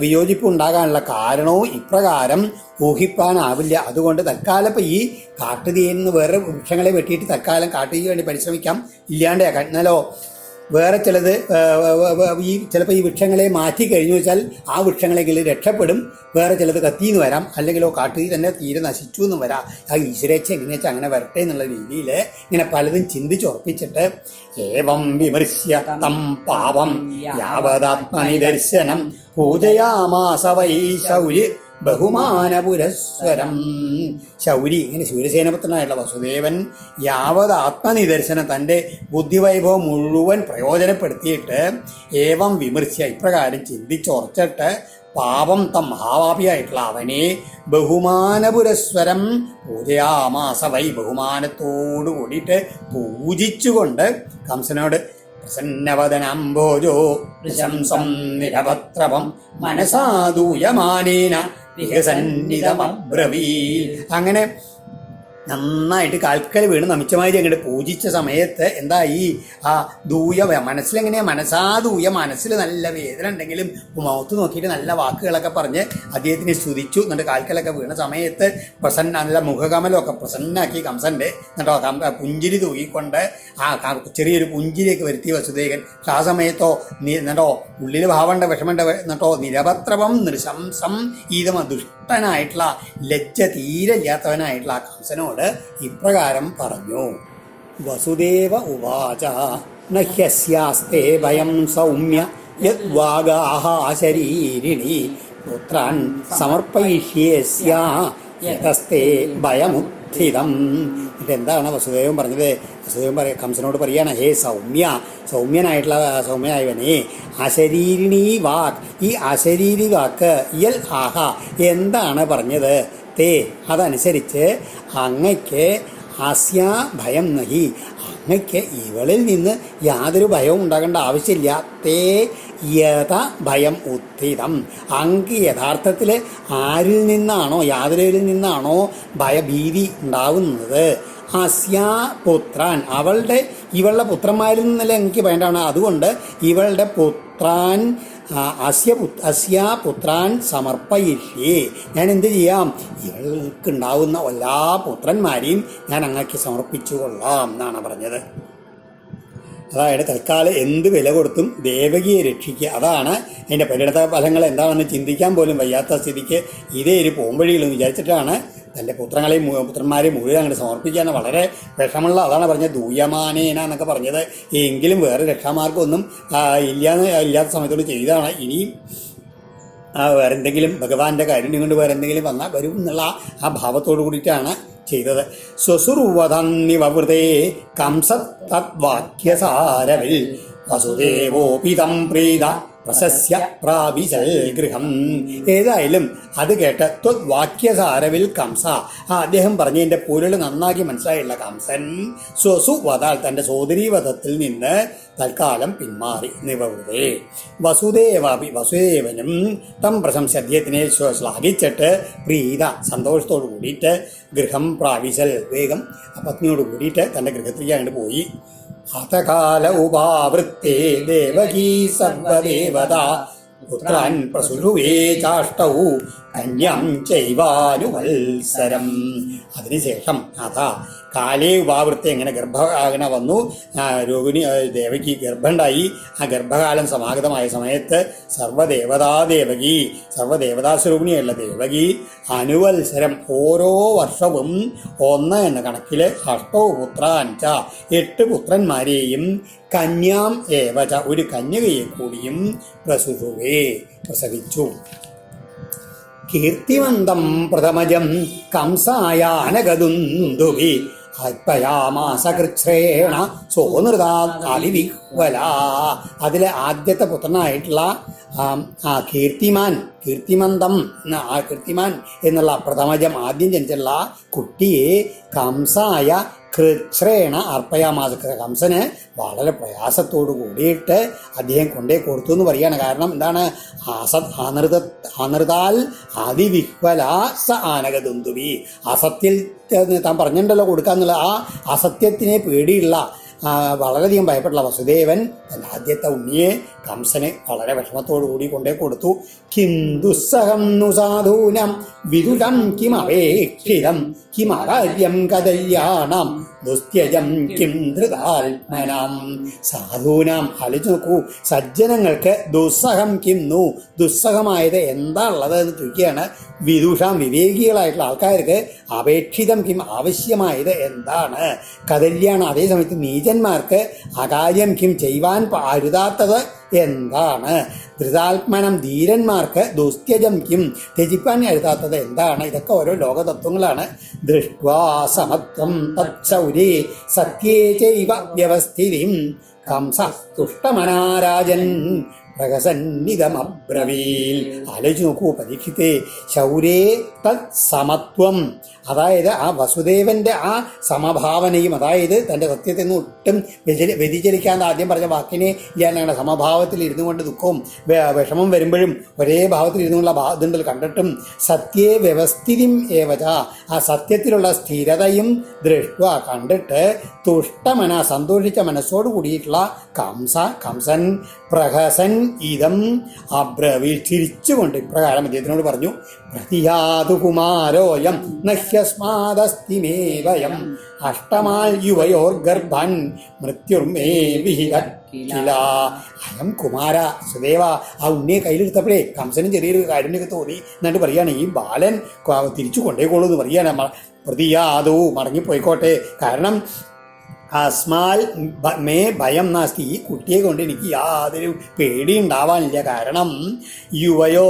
വിയോജിപ്പും ഉണ്ടാകാനുള്ള കാരണവും ഇപ്രകാരം ഊഹിപ്പാനാവില്ല. അതുകൊണ്ട് തൽക്കാലം ഇപ്പം ഈ കാട്ടുതീയിൽ നിന്ന് വേറെ വൃക്ഷങ്ങളെ വെട്ടിയിട്ട് തൽക്കാലം കാട്ടുതീക്ക് വേണ്ടി പരിശ്രമിക്കാം, ഇല്ലാണ്ടാക്കാം. എന്നാലോ വേറെ ചിലത് ചിലപ്പോൾ ഈ വൃക്ഷങ്ങളെ മാറ്റി കഴിഞ്ഞു വെച്ചാൽ ആ വൃക്ഷങ്ങളെങ്കിലും രക്ഷപ്പെടും, വേറെ ചിലത് കത്തിന്ന് വരാം, അല്ലെങ്കിലോ കാട്ടുതീ തന്നെ തീരെ നശിച്ചു എന്നും വരാം. ആ ഈശ്വരേച്ഛ എങ്ങനെയാ വെച്ചാൽ അങ്ങനെ വരട്ടെ എന്നുള്ള രീതിയിൽ ഇങ്ങനെ പലതും ചിന്തിച്ചുറപ്പിച്ചിട്ട് ഏവം വിമർശ്യ തം പാപം യാവതാത്മനിദർശനം പൂജയാമാസ വൈ ശൗരി ബഹുമാനപുരസ്വരം. ശൗരി, ഇങ്ങനെ ശൂരസേനപുത്രനായിട്ടുള്ള വസുദേവൻ യാവത് ആത്മനിദർശനം, തൻ്റെ ബുദ്ധിവൈഭവം മുഴുവൻ പ്രയോജനപ്പെടുത്തിയിട്ട് ഏവം വിമർശ്യ, ഇപ്രകാരം ചിന്തിച്ചുറച്ചിട്ട് പാപം തം മഹാപാപിയായിട്ടുള്ള അവനെ ബഹുമാനപുരസ്വരം പൂജയാമാസ വൈ, ബഹുമാനത്തോടു കൂടിയിട്ട് പൂജിച്ചുകൊണ്ട് കംസനോട് പ്രസന്നവദനാംബോജോ പ്രശംസം നിരപത്രപം മനസാദൂയമാനേന വികസന്നിതമബ്രവീ. അങ്ങനെ നന്നായിട്ട് കാൽക്കൽ വീണ് നമിച്ചമാതിരി അങ്ങോട്ട് പൂജിച്ച സമയത്ത് എന്തായി ആ മനസ്സിലെങ്ങനെയാ മനസ്സാദൂയ മനസ്സിൽ നല്ല വേദന ഉണ്ടെങ്കിലും മൗത്ത് നോക്കിയിട്ട് നല്ല വാക്കുകളൊക്കെ പറഞ്ഞ് അദ്ദേഹത്തിനെ സ്തുതിച്ചു. എന്നിട്ട് കാൽക്കലൊക്കെ വീണ സമയത്ത് നല്ല മുഖകമലമൊക്കെ പ്രസന്നാക്കി കംസന്റെ എന്നിട്ടോ പുഞ്ചിരി തൂക്കിക്കൊണ്ട് ആ ചെറിയൊരു പുഞ്ചിരിയൊക്കെ വരുത്തി വസുദേവൻ. ആ സമയത്തോ എന്നിട്ടോ ഉള്ളിൽ ഭാവണ്ട വിഷമണ്ട എന്നിട്ടോ നിരപത്രവം നൃശംസം ഈതമ ദുഷ്ടനായിട്ടുള്ള ലജ്ജ തീരെ ഇല്ലാത്തവനായിട്ടുള്ള ആ കംസനോട് ഇപ്രകാരം പറഞ്ഞു. വസുദേവ ഉവാച നഹ്യസ്യാസ്തേ ഭയം സൗമ്യ യദ്വാഗാഹ ശരീരിണി പുത്രാൻ സമർപ്പയിഷ്യേസ്യാ യതസ്തേ ഭയമുത്ഥിതം. ഇതെന്താണ് വസുദേവൻ പറഞ്ഞത്? വസുദേവൻ കംസനോട് പറയാണ്, ഹേ സൗമ്യനായവനെ, അശരീരിണീ വാക്ക്, ഈ അശരീരി വാക്ക് ഇയൽ ആഹ എന്താണ് പറഞ്ഞത്? തേ അതനുസരിച്ച് അങ്ങയ്ക്ക് അസ്യാ ഭയം നഹി, അങ്ങയ്ക്ക് ഇവളിൽ നിന്ന് യാതൊരു ഭയവും ഉണ്ടാകേണ്ട ആവശ്യമില്ല. തേ യഥ ഭയം ഉത്ഥിതം, അങ്ങ് യഥാർത്ഥത്തിൽ ആരിൽ നിന്നാണോ യാതൊരുവിൽ നിന്നാണോ ഭയഭീതി ഉണ്ടാവുന്നത്, അസ്യാ പുത്രാൻ ഇവളുടെ പുത്രന്മാരിൽ നിന്നല്ല എനിക്ക് വേണ്ടാണ്. അതുകൊണ്ട് ഇവളുടെ പുത്രാൻ അസ്യാ പുത്രാൻ സമർപ്പയിഷ്യേ, ഞാൻ എന്ത് ചെയ്യാം? ഇവൾക്കുണ്ടാവുന്ന എല്ലാ പുത്രന്മാരെയും ഞാൻ അങ്ങക്ക് സമർപ്പിച്ചു കൊള്ളാം എന്നാണ് പറഞ്ഞത്. അതായത് തൽക്കാലം എന്ത് വില കൊടുത്തും ദേവകിയെ രക്ഷിക്കുക. അതാണ് അതിൻ്റെ പരിണത ഫലങ്ങൾ എന്താണെന്ന് ചിന്തിക്കാൻ പോലും വയ്യാത്ത സ്ഥിതിക്ക് ഇതേ ഒരു പോംവഴികളെന്ന് വിചാരിച്ചിട്ടാണ് തൻ്റെ പുത്രന്മാരെ മുഴുവൻ അങ്ങോട്ട് സമർപ്പിക്കാൻ. വളരെ വിഷമുള്ള, അതാണ് പറഞ്ഞത് ദൂയമാനേന എന്നൊക്കെ പറഞ്ഞത്. എങ്കിലും വേറെ രക്ഷാമാർഗമൊന്നും ഇല്ലാത്ത സമയത്തോട് ചെയ്താണ്. ഇനിയും വേറെന്തെങ്കിലും ഭഗവാന്റെ കാരുണ്യം കൊണ്ട് വേറെന്തെങ്കിലും വന്നാൽ വരും എന്നുള്ള ആ ഭാവത്തോടു കൂടിയിട്ടാണ് ചെയ്തത്. സ്വസുർവതന്നിവൃതേ കംസ തദ്വാക്യസാരവിൽ വസുദേവോപിതം പ്രീത പ്രശസ്യ പ്രാപിശൽ ഗൃഹം. ഏതായാലും അത് കേട്ട് ത്വദ്വാക്യസാരവിൽ കംസ, അദ്ദേഹം പറഞ്ഞതിൻ്റെ പൊരുൾ നന്നാക്കി മനസ്സിലായുള്ള കംസൻ സ്വസുവതാൽ തൻ്റെ സോദരീവധത്തിൽ നിന്ന് തൽക്കാലം പിന്മാറി. നിവൃതേ വസുദേവനും തം പ്രശംസ, അദ്ദേഹത്തിനെ ശ്ലാഘിച്ചിട്ട് പ്രീത സന്തോഷത്തോട് കൂടിയിട്ട് ഗൃഹം പ്രാപിശൽ, വേഗം പത്നിയോട് കൂടിയിട്ട് തൻ്റെ ഗൃഹത്തിലേക്ക് അങ്ങോട്ട് പോയി. ഹതകാല ഉപാവൃത്തേ ദേവകീ സർവദേവതാ പുത്രാൻ പ്രസുരുവേ ചാഷ്ടൗ കന്യാം ചൈവാനുവത്സരം. അതിനുശേഷം അതാ കാലേ ഉപാവൃത്തി എങ്ങനെ ഗർഭം വന്നു, രോഹിണി ദേവകി ഗർഭമുണ്ടായി. ആ ഗർഭകാലം സമാഗതമായ സമയത്ത് സർവദേവതാസ്വരൂപിണിയുള്ള ദേവകി അനുവത്സരം ഓരോ വർഷവും 1 എന്ന കണക്കിൽ അഷ്ടോ പുത്രാൻ ച 8 പുത്രന്മാരെയും കന്യാം ഏവച ഒരു കന്യകയെ കൂടിയും പ്രസവിച്ചു. കീർത്തിമന്തം പ്രഥമജം കംസായാനഗതുന്ദുഭി അൽപ്പയാമാസകൃച്ഛ്രേണ സോനൃതാദിവിഹ്വല. അതിലെ ആദ്യത്തെ പുത്രനായിട്ടുള്ള കീർത്തിമാൻ എന്നുള്ള പ്രഥമജം ആദ്യം ജനിച്ചുള്ള കുട്ടിയെ കംസായ കൃച്ഛ്രേണ അർപ്പയാമാസ, കംസന് വളരെ പ്രയാസത്തോടു കൂടിയിട്ട് അദ്ദേഹം കൊണ്ടേ കൊടുത്തു എന്ന് പറയുകയാണ്. കാരണം എന്താണ്? അനൃതാൽ അതിവിഹ്വല സ ആനകദുന്ദുവി, അസത്യത്തിൽ താൻ പറഞ്ഞിട്ടുണ്ടല്ലോ കൊടുക്കാന്നുള്ള ആ അസത്യത്തിനെ പേടിയുള്ള വളരെയധികം ഭയപ്പെട്ടുള്ള വസുദേവൻ തൻ്റെ ആദ്യത്തെ ഉണ്ണിയെ കംസന് വളരെ വിഷമത്തോടു കൂടി കൊണ്ടേ കൊടുത്തു. കിം ദുസ്സഹം നു സാധൂനം വിദുഷം കിമപേക്ഷിതം കിമകാര്യം കദല്യാണം ദുസ്ത്യജം കിം ധൃതാത്മനാം. സാധൂനാം ആലോചിച്ച് നോക്കൂ, സജ്ജനങ്ങൾക്ക് ദുസ്സഹം കിം നു, ദുസ്സഹമായത് എന്താ ഉള്ളത് എന്ന് ചോദിക്കുകയാണ്. വിദുഷാം വിവേകികളായിട്ടുള്ള ആൾക്കാർക്ക് അപേക്ഷിതം കിം ആവശ്യമായത് എന്താണ്, കദല്യാണ്. അതേസമയത്ത് നീചന്മാർക്ക് അകാര്യം കിം ചെയ്യുവാൻ അരുതാത്തത് എന്താണ്, ധൃതാത്മനം ധീരന്മാർക്ക് ദുസ്ത്യജം കിം ത്യജിപ്പാൻ എഴുതാത്തത് എന്താണ്. ഇതൊക്കെ ഓരോ ലോകതത്വങ്ങളാണ്. ദൃഷ്ട്വാ സമത്വം തത്സൗരേ സത്യേ ചൈവ വ്യവസ്ഥിതിം കംസ തുഷ്ടമനാരാജൻ പ്രഹസന്നിതമബ്രവീൽ. ആലോചിച്ച് നോക്കൂ പരീക്ഷിത്തെ, ശൗരേ തത് സമത്വം, അതായത് ആ വസുദേവന്റെ ആ സമഭാവനയും, അതായത് തൻ്റെ സത്യത്തിൽ നിന്ന് ഒട്ടും വ്യതിചലിക്കാതെ ആദ്യം പറഞ്ഞ വാക്കിനെ ഇയാളാണ് സമഭാവത്തിൽ ഇരുന്നു കൊണ്ട് ദുഃഖവും വിഷമം വരുമ്പോഴും ഒരേ ഭാവത്തിൽ ഇരുന്നു കൊണ്ടുള്ള ഇതുണ്ടല്ലോ കണ്ടിട്ടും, സത്യേ വ്യവസ്ഥിതിം ഏവച, ആ സത്യത്തിലുള്ള സ്ഥിരതയും ദൃഷ്ട കണ്ടിട്ട്, തുഷ്ടമന സന്തോഷിച്ച മനസ്സോട് കൂടിയിട്ടുള്ള കംസൻ പ്രഹസൻ ഇതം അബ്രവീൽ, ചിരിച്ചുകൊണ്ട് ഇപ്രകാരം അദ്ദേഹത്തിനോട് പറഞ്ഞു, പ്രതിയാതു കുമാരോയം നഹ്യസ്മാദസ്തിമേവയം അഷ്ടമാൽ യുവയോർ ഗർഭൻ മൃത്യുർമേ വിഹിതക്കില. അയം കുമാര സുദേവ, ആ ഉണ്ണിയെ കയ്യിലെടുത്തപ്പോഴേ കംസനും ചെറിയൊരു കാരുണ്യൊക്കെ തോന്നി. എന്നിട്ട് പറയാണ്, ഈ ബാലൻ തിരിച്ചു കൊണ്ടേക്കോളൂ എന്ന് പറയാണ്. പ്രതിയാതു, മടങ്ങിപ്പോയിക്കോട്ടെ, കാരണം അസ്മാൽ മേ ഭയം നാസ്തി, ഈ കുട്ടിയെ കൊണ്ട് എനിക്ക് യാതൊരു പേടി ഉണ്ടാവാനില്ല. കാരണം യുവയോ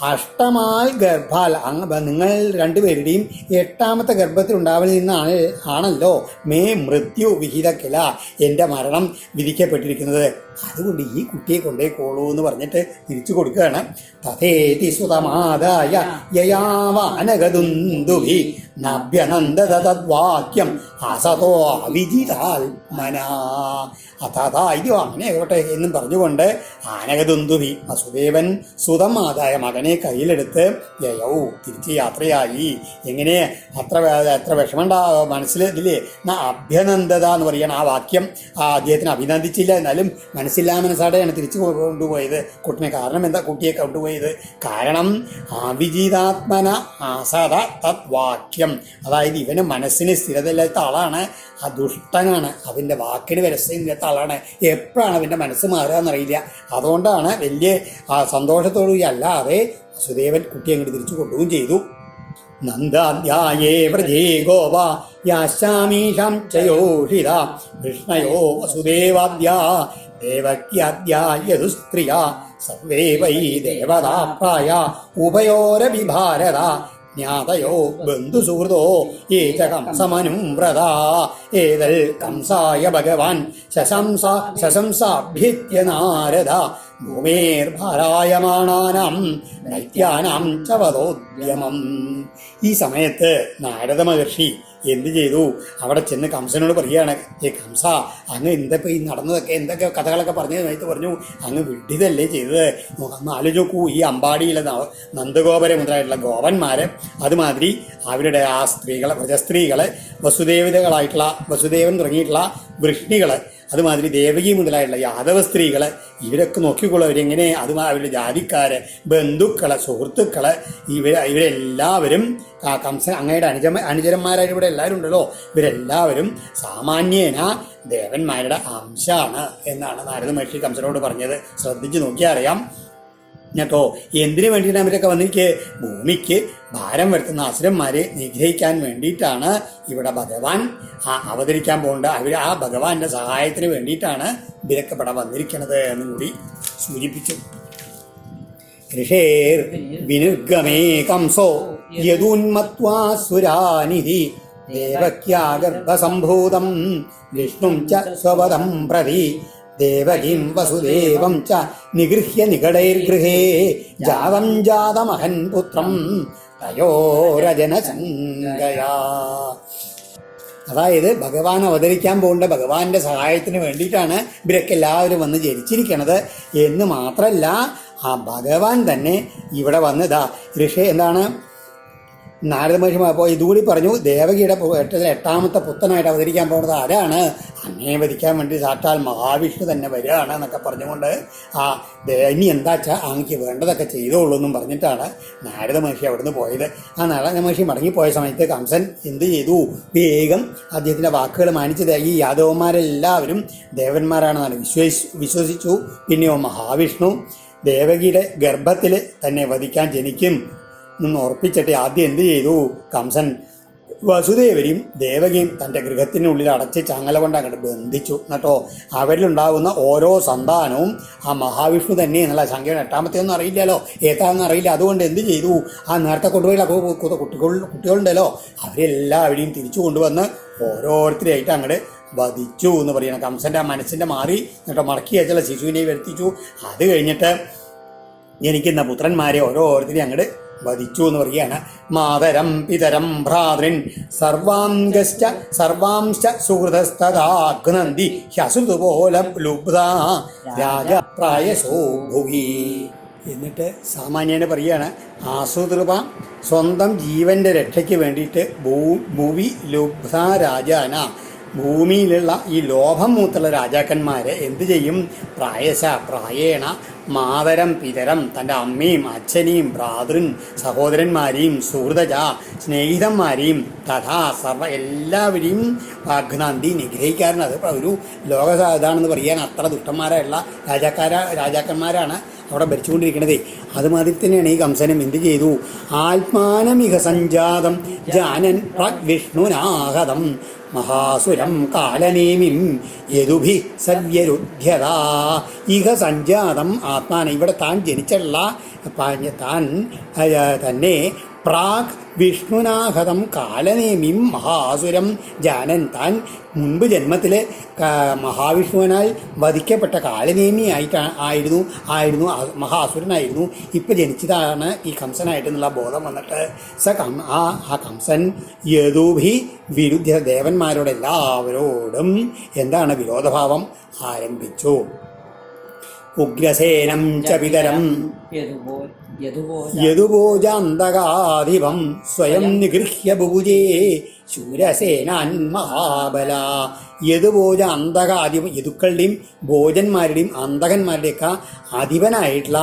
അഷ്ടമാൽ ഗർഭാൽ, നിങ്ങൾ രണ്ടുപേരുടെയും 8ാമത്തെ ഗർഭത്തിൽ ഉണ്ടാവുന്നതിൽ ആണല്ലോ മേ മൃത്യു വിഹിതക്കില, എൻ്റെ മരണം വിധിക്കപ്പെട്ടിരിക്കുന്നത്. അതുകൊണ്ട് ഈ കുട്ടിയെ കൊണ്ടേക്കോളൂ എന്ന് പറഞ്ഞിട്ട് തിരിച്ചു കൊടുക്കുകയാണ്. തഥേതി സുതമാദായ യയാവാനഗതുന്ദുഭി നഭ്യനന്ദത തദ്വാക്യം അസതോ അവിജിതാത്മനാ. അതാ ഇത് അങ്ങനെ ആയിക്കോട്ടെ എന്നും പറഞ്ഞുകൊണ്ട് ആനകദുന്ദുഭി, വസുദേവൻ സുതമാതായ മകനെ കയ്യിലെടുത്ത് യയൗ തിരിച്ച് യാത്രയായി. എങ്ങനെ അത്ര വിഷമമുണ്ടാവും മനസ്സിൽ ഇതില്ലേ. അഭ്യനന്ദത എന്ന് പറയണം ആ വാക്യം. അദ്ദേഹത്തിന് അഭിനന്ദിച്ചില്ല, എന്നാലും മനസ്സാടെയാണ് തിരിച്ചു കൊണ്ടുപോയത് കുട്ടിനെ. കാരണം എന്താ കുട്ടിയെ കൊണ്ടുപോയത്? കാരണം അവിജിതാത്മന ആസാദ തത് വാക്യം, അതായത് ഇവന് മനസ്സിന് സ്ഥിരതയില്ലാത്ത ആളാണ്, ആ ദുഷ്ടനാണ്, അവൻ്റെ വാക്കിന് വിരസയില്ലാത്ത ആളാണ്. എപ്പോഴാണ് അവൻ്റെ മനസ്സ് മാറുക എന്നറിയില്ല. അതുകൊണ്ടാണ് വലിയ സന്തോഷത്തോടുകൂടി അല്ലാതെ വസുദേവൻ കുട്ടിയെ അങ്ങോട്ട് തിരിച്ചു കൊണ്ടുപോവുകയും ചെയ്തു. നന്ദാധ്യായേ വ്രജേ ഗോപ യാശാമീഷാം ചയോഷിത കൃഷ്ണയോ വസുദേവാദ്യാ ദേവക്യാദ്യായതു സ്ത്രിയ സർവേ വൈ ദേവതാ പ്രായ ഉഭയോരപി ഭാരത ജ്ഞാതയോ ബന്ധുസുഹൃതോ ഏത കംസമനും വ്രത ഏതൽ കംസായ ഭഗവാൻ ശശംസാഭ്യത്യ നാരദ ഭൂമേർഭാരായമാണാനാം ദൈത്യാനാം ച വധോദ്യമം. ഈ സമയത്ത് നാരദ മഹർഷി എന്ത് ചെയ്തു? അവിടെ ചെന്ന് കംസനോട് പറയുകയാണ്, കംസ, അങ്ങ് എന്തൊക്കെ ഈ നടന്നതൊക്കെ എന്തൊക്കെ കഥകളൊക്കെ പറഞ്ഞ സമയത്ത് പറഞ്ഞു, അങ്ങ് വിഡ്ഢിതല്ലേ ചെയ്തത്. അന്ന് ആലോചിച്ച് നോക്കൂ, ഈ അമ്പാടിയിലെ നന്ദഗോപരെ മുതലായിട്ടുള്ള ഗോപന്മാരെ, അതുമാതിരി അവരുടെ ആ സ്ത്രീകളെ, വ്രജസ്ത്രീകളെ, വസുദേവൻ തുടങ്ങിയിട്ടുള്ള വൃഷ്ണികള്, അതുമാതിരി ദേവകി മുതലായിട്ടുള്ള യാദവ സ്ത്രീകള്, ഇവരൊക്കെ നോക്കിക്കൊള്ളവരെങ്ങനെ, അവരുടെ ജാതിക്കാര്, ബന്ധുക്കള്, സുഹൃത്തുക്കള്, ഇവരെല്ലാവരും കംസൻ അങ്ങയുടെ അനുചരന്മാരായിട്ട് ഇവിടെ എല്ലാവരും ഉണ്ടല്ലോ, ഇവരെല്ലാവരും സാമാന്യേന ദേവന്മാരുടെ അംശമാണ് എന്നാണ് നാരദ മഹർഷി കംസനോട് പറഞ്ഞത്. ശ്രദ്ധിച്ച് നോക്കിയാൽ അറിയാം കേട്ടോ. എന്തിനു വേണ്ടിയിട്ടാണ് അവരൊക്കെ വന്നിരിക്കെ? ഭൂമിക്ക് ഭാരം വരുത്തുന്ന അസുരന്മാരെ നിഗ്രഹിക്കാൻ വേണ്ടിയിട്ടാണ് ഇവിടെ ഭഗവാൻ അവതരിക്കാൻ പോകേണ്ടത്. അവർ ആ ഭഗവാന്റെ സഹായത്തിന് വേണ്ടിയിട്ടാണ് ഇവരൊക്കെ ഇവിടെ വന്നിരിക്കുന്നത് എന്നും കൂടി സൂചിപ്പിച്ചു. ഋഷേർ വിനിർഗമേ കംസോ യദുന്മത്വാസുരാനിധി ദേവക്യാഗർഭസംഭൂതം വിഷ്ണും ച സ്വപദം പ്രതി ദേവകീം വസുദേവം ച നിഗൃഹ്യ നികടൈർഗൃഹേ ജാതം ജാതമഹൻ പുത്രം തയോരജനസംഗയാ. അതായത് ഭഗവാൻ അവതരിക്കാൻ പോകേണ്ട ഭഗവാന്റെ സഹായത്തിന് വേണ്ടിയിട്ടാണ് ഇവരൊക്കെ എല്ലാവരും വന്ന് ജനിച്ചിരിക്കണത് എന്ന് മാത്രമല്ല, ആ ഭഗവാൻ തന്നെ ഇവിടെ വന്നതാ ഋഷി എന്താണ് നാരദ മഹർഷി അപ്പോൾ ഇതുകൂടി പറഞ്ഞു, ദേവകിയുടെ 8ാമത്തെ പുത്രനായിട്ട് അവതരിക്കാൻ പോകുന്നത് ആരാണ്? അങ്ങേ വധിക്കാൻ വേണ്ടി സാക്ഷാൽ മഹാവിഷ്ണു തന്നെ വരികയാണ് എന്നൊക്കെ പറഞ്ഞുകൊണ്ട് ഇനി എന്താ വെച്ചാൽ അങ്ങക്ക് വേണ്ടതൊക്കെ ചെയ്തോളൂ എന്നും പറഞ്ഞിട്ടാണ് നാരദ മഹർഷി അവിടുന്ന് പോയത്. ആ നാരദ മഹർഷി മടങ്ങിപ്പോയ സമയത്ത് കംസൻ എന്ത് ചെയ്തു? വേഗം അദ്ദേഹത്തിൻ്റെ വാക്കുകൾ മാനിച്ചത് ഈ യാദവന്മാരെല്ലാവരും ദേവന്മാരാണെന്നാണ് വിശ്വസിച്ചു. പിന്നെയോ മഹാവിഷ്ണു ദേവകിയുടെ ഗർഭത്തിൽ തന്നെ വധിക്കാൻ ജനിക്കും എന്ന് ഉറപ്പിച്ചിട്ട് ആദ്യം എന്ത് ചെയ്തു? കംസൻ വസുദേവരെയും ദേവകിയും തൻ്റെ ഗൃഹത്തിനുള്ളിൽ അടച്ച് ചങ്ങല കൊണ്ട് അങ്ങോട്ട് ബന്ധിച്ചു. എന്നിട്ടോ അവരിലുണ്ടാകുന്ന ഓരോ സന്താനവും ആ മഹാവിഷ്ണു തന്നെ എന്നുള്ള സംഖ്യയുടെ 8ാമത്തെ ഒന്നും അറിയില്ലല്ലോ, ഏതാണെന്ന് അറിയില്ല. അതുകൊണ്ട് എന്ത് ചെയ്തു? ആ നേരത്തെ കൊണ്ടുപോയി കുട്ടികളുണ്ടല്ലോ, അവരെല്ലാവരെയും തിരിച്ചു കൊണ്ടുവന്ന് ഓരോരുത്തരായിട്ട് അങ്ങോട്ട് വധിച്ചു എന്ന് പറയണം. കംസന്റെ ആ മനസ്സിന്റെ മാറി എന്നിട്ട് മടക്കി അയച്ചുള്ള ശിശുവിനെ വരുത്തിച്ചു. അത് കഴിഞ്ഞിട്ട് ജനിക്കുന്ന പുത്രന്മാരെ ഓരോരുത്തരെയും അങ്ങോട്ട് വധിച്ചു എന്ന് പറയുകയാണ്. മാതരം പിതരം ഭ്രാതൃൻ സർവാംശ്ച സുഹൃതസ്തദാഘ്നന്തി ഹ്യസുതുപോലെ ലുബ്ധ രാജപ്രായശോ ഭുവി. എന്നിട്ട് സാമാന്യേന പറയുകയാണ്, ആസൂതൃപ സ്വന്തം ജീവന്റെ രക്ഷയ്ക്ക് വേണ്ടിയിട്ട് ഭുവി ലുബ്ധ രാജാന, ഭൂമിയിലുള്ള ഈ ലോഭം മൂത്തുള്ള രാജാക്കന്മാരെ എന്തു ചെയ്യും? പ്രായേണ മാതരം പിതരം, തൻ്റെ അമ്മയും അച്ഛനെയും ഭ്രാതൃൻ സഹോദരന്മാരെയും സുഹൃതജ സ്നേഹിതന്മാരെയും തഥാ സർവ എല്ലാവരെയും വാഗ്നാന്തി നിഗ്രഹിക്കാറുണ്ട്. അത് ഒരു ലോക ഇതാണെന്ന് പറയാൻ അത്ര ദുഷ്ടന്മാരായുള്ള രാജാക്കന്മാരാണ് അവിടെ ഭരിച്ചുകൊണ്ടിരിക്കണതേ. അതുമാതിരി തന്നെയാണ് ഈ കംസനും എന്ത് ചെയ്തു? ആത്മാനമിഹ സഞ്ജാതം ജാനൻ വിഷ്ണുനാഹതം മഹാസുരം കാലനേമിം യദുഭി സവ്യരുദ്ധ്യത. ഇഹ സഞ്ജാതം ആത്മാന, ഇവിടെ താൻ ജനിച്ചുള്ള താൻ തന്നെ പ്രാഗ് വിഷ്ണുനാഹതം കാലനേമിം മഹാസുരം ജാനൻ, താൻ മുൻപ് ജന്മത്തിൽ മഹാവിഷ്ണുവിനാൽ വധിക്കപ്പെട്ട കാലനേമി ആയിരുന്നു മഹാസുരനായിരുന്നു. ഇപ്പം ജനിച്ചതാണ് ഈ കംസനായിട്ടെന്നുള്ള ബോധം വന്നിട്ട് ആ കംസൻ യദുഭി വിരുദ്ധ ദേവന്മാരോട് എല്ലാവരോടും എന്താണ് വിരോധഭാവം ആരംഭിച്ചു. ഉഗ്രസേനം ച പിതരം യദുഭോജാന്തകാധിപം സ്വയം നിഗൃഹ്യ ബുഭുജേ ശൂരസേനാൻ മഹാബല. യദുഭോജ അന്തകാധിപം, യദുക്കളുടെയും ഭോജന്മാരുടെയും അന്തകന്മാരുടെയൊക്കെ അധിപനായിട്ടുള്ള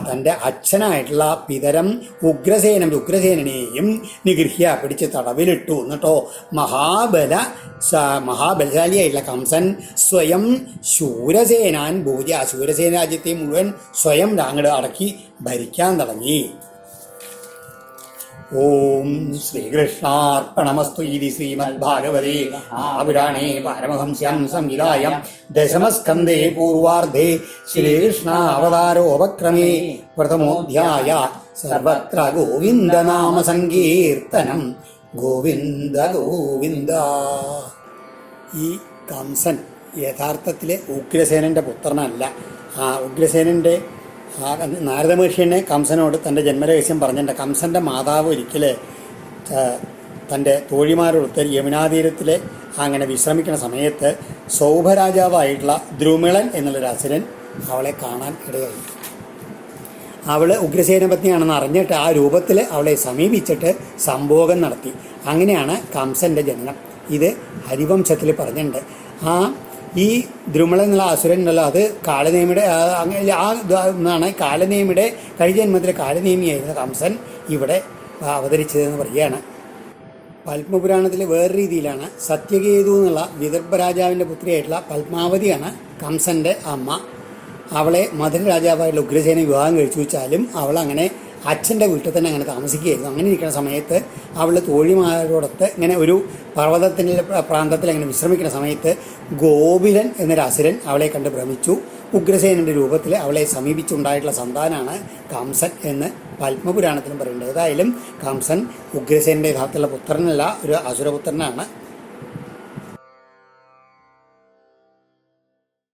തൻ്റെ അച്ഛനായിട്ടുള്ള പിതരം ഉഗ്രസേനനെയും നിഗൃഹ്യ പിടിച്ച് തടവിലിട്ടു. എന്നിട്ടോ മഹാബലശാലിയായിട്ടുള്ള കംസൻ സ്വയം ശൂരസേനാൻ ഭോജ, ശൂരസേന രാജ്യത്തെ മുഴുവൻ സ്വയം അങ്ങോട്ട് അടക്കി ഭരിക്കാൻ തുടങ്ങി. ഓം ശ്രീകൃഷ്ണാർപ്പണമസ്തു. ഇതി ശ്രീമദ്ഭാഗവതേ മഹാപുരാണേ പാരമഹംസ്യാം സംഹിതായാം ദശമസ്കന്ധേ പൂർവാർദ്ധേ ശ്രീകൃഷ്ണാവതാരോപക്രമേ പ്രഥമോധ്യായ സർവത്ര ഗോവിന്ദനാമ സങ്കീർത്തനം. ഗോവിന്ദ ഗോവിന്ദ. ഈ കംസൻ യഥാർത്ഥത്തിൽ ഉഗ്രസേനൻ്റെ പുത്രനല്ല. ഉഗ്രസേനൻ്റെ നാരദ മഹർഷിനെ കംസനോട് തൻ്റെ ജന്മരഹസ്യം പറഞ്ഞിട്ടുണ്ട്. കംസൻ്റെ മാതാവ് ഒരിക്കൽ തൻ്റെ തോഴിമാരോടൊത്ത് യമുനാതീരത്തിൽ അങ്ങനെ വിശ്രമിക്കുന്ന സമയത്ത് സൗഭരാജാവായിട്ടുള്ള ദ്രുമിളൻ എന്നുള്ളൊരു അസുരൻ അവളെ കാണാൻ ഇടയായി. അവൾ ഉഗ്രസേന പത്നിയാണെന്ന് അറിഞ്ഞിട്ട് ആ രൂപത്തിൽ അവളെ സമീപിച്ചിട്ട് സംഭോഗം നടത്തി. അങ്ങനെയാണ് കംസൻ്റെ ജനനം. ഇത് ഹരിവംശത്തിൽ പറഞ്ഞിട്ടുണ്ട്. ഈ ദ്രുമളൻ എന്നുള്ള അസുരൻ ഉണ്ടല്ലോ, അത് കാലനേമിയുടെ എന്നാണ്. കാലനേമിയുടെ കഴിഞ്ഞ ജന്മത്തിലെ കാലനേമിയായിരുന്ന കംസൻ ഇവിടെ അവതരിച്ചതെന്ന് പറയുകയാണ്. പത്മപുരാണത്തിൽ വേറെ രീതിയിലാണ്. സത്യകേതു എന്നുള്ള വിദർഭ രാജാവിൻ്റെ പുത്രിയായിട്ടുള്ള പത്മാവതിയാണ് കംസൻ്റെ അമ്മ. അവളെ മധുര രാജാവായിട്ടുള്ള ഉഗ്രസേന വിവാഹം കഴിച്ചു വെച്ചാലും അവൾ അങ്ങനെ അച്ഛൻ്റെ വീട്ടിൽ തന്നെ അങ്ങനെ താമസിക്കുകയായിരുന്നു. അങ്ങനെ ഇരിക്കുന്ന സമയത്ത് അവൾ തോഴിമാരോടൊത്ത് ഇങ്ങനെ ഒരു പർവ്വതത്തിൻ്റെ പ്രാന്തത്തിൽ അങ്ങനെ വിശ്രമിക്കുന്ന സമയത്ത് ഗോപിലൻ എന്നൊരു അസുരൻ അവളെ കണ്ട് ഭ്രമിച്ചു. ഉഗ്രസേനൻ്റെ രൂപത്തിൽ അവളെ സമീപിച്ചുണ്ടായിട്ടുള്ള സന്താനമാണ് കംസൻ എന്ന് പത്മപുരാണത്തിലും പറയുന്നുണ്ട്. ഏതായാലും കംസൻ ഉഗ്രസേനൻ്റെ യഥാർത്ഥത്തിലുള്ള പുത്രനല്ല, ഒരു അസുരപുത്രനാണ്.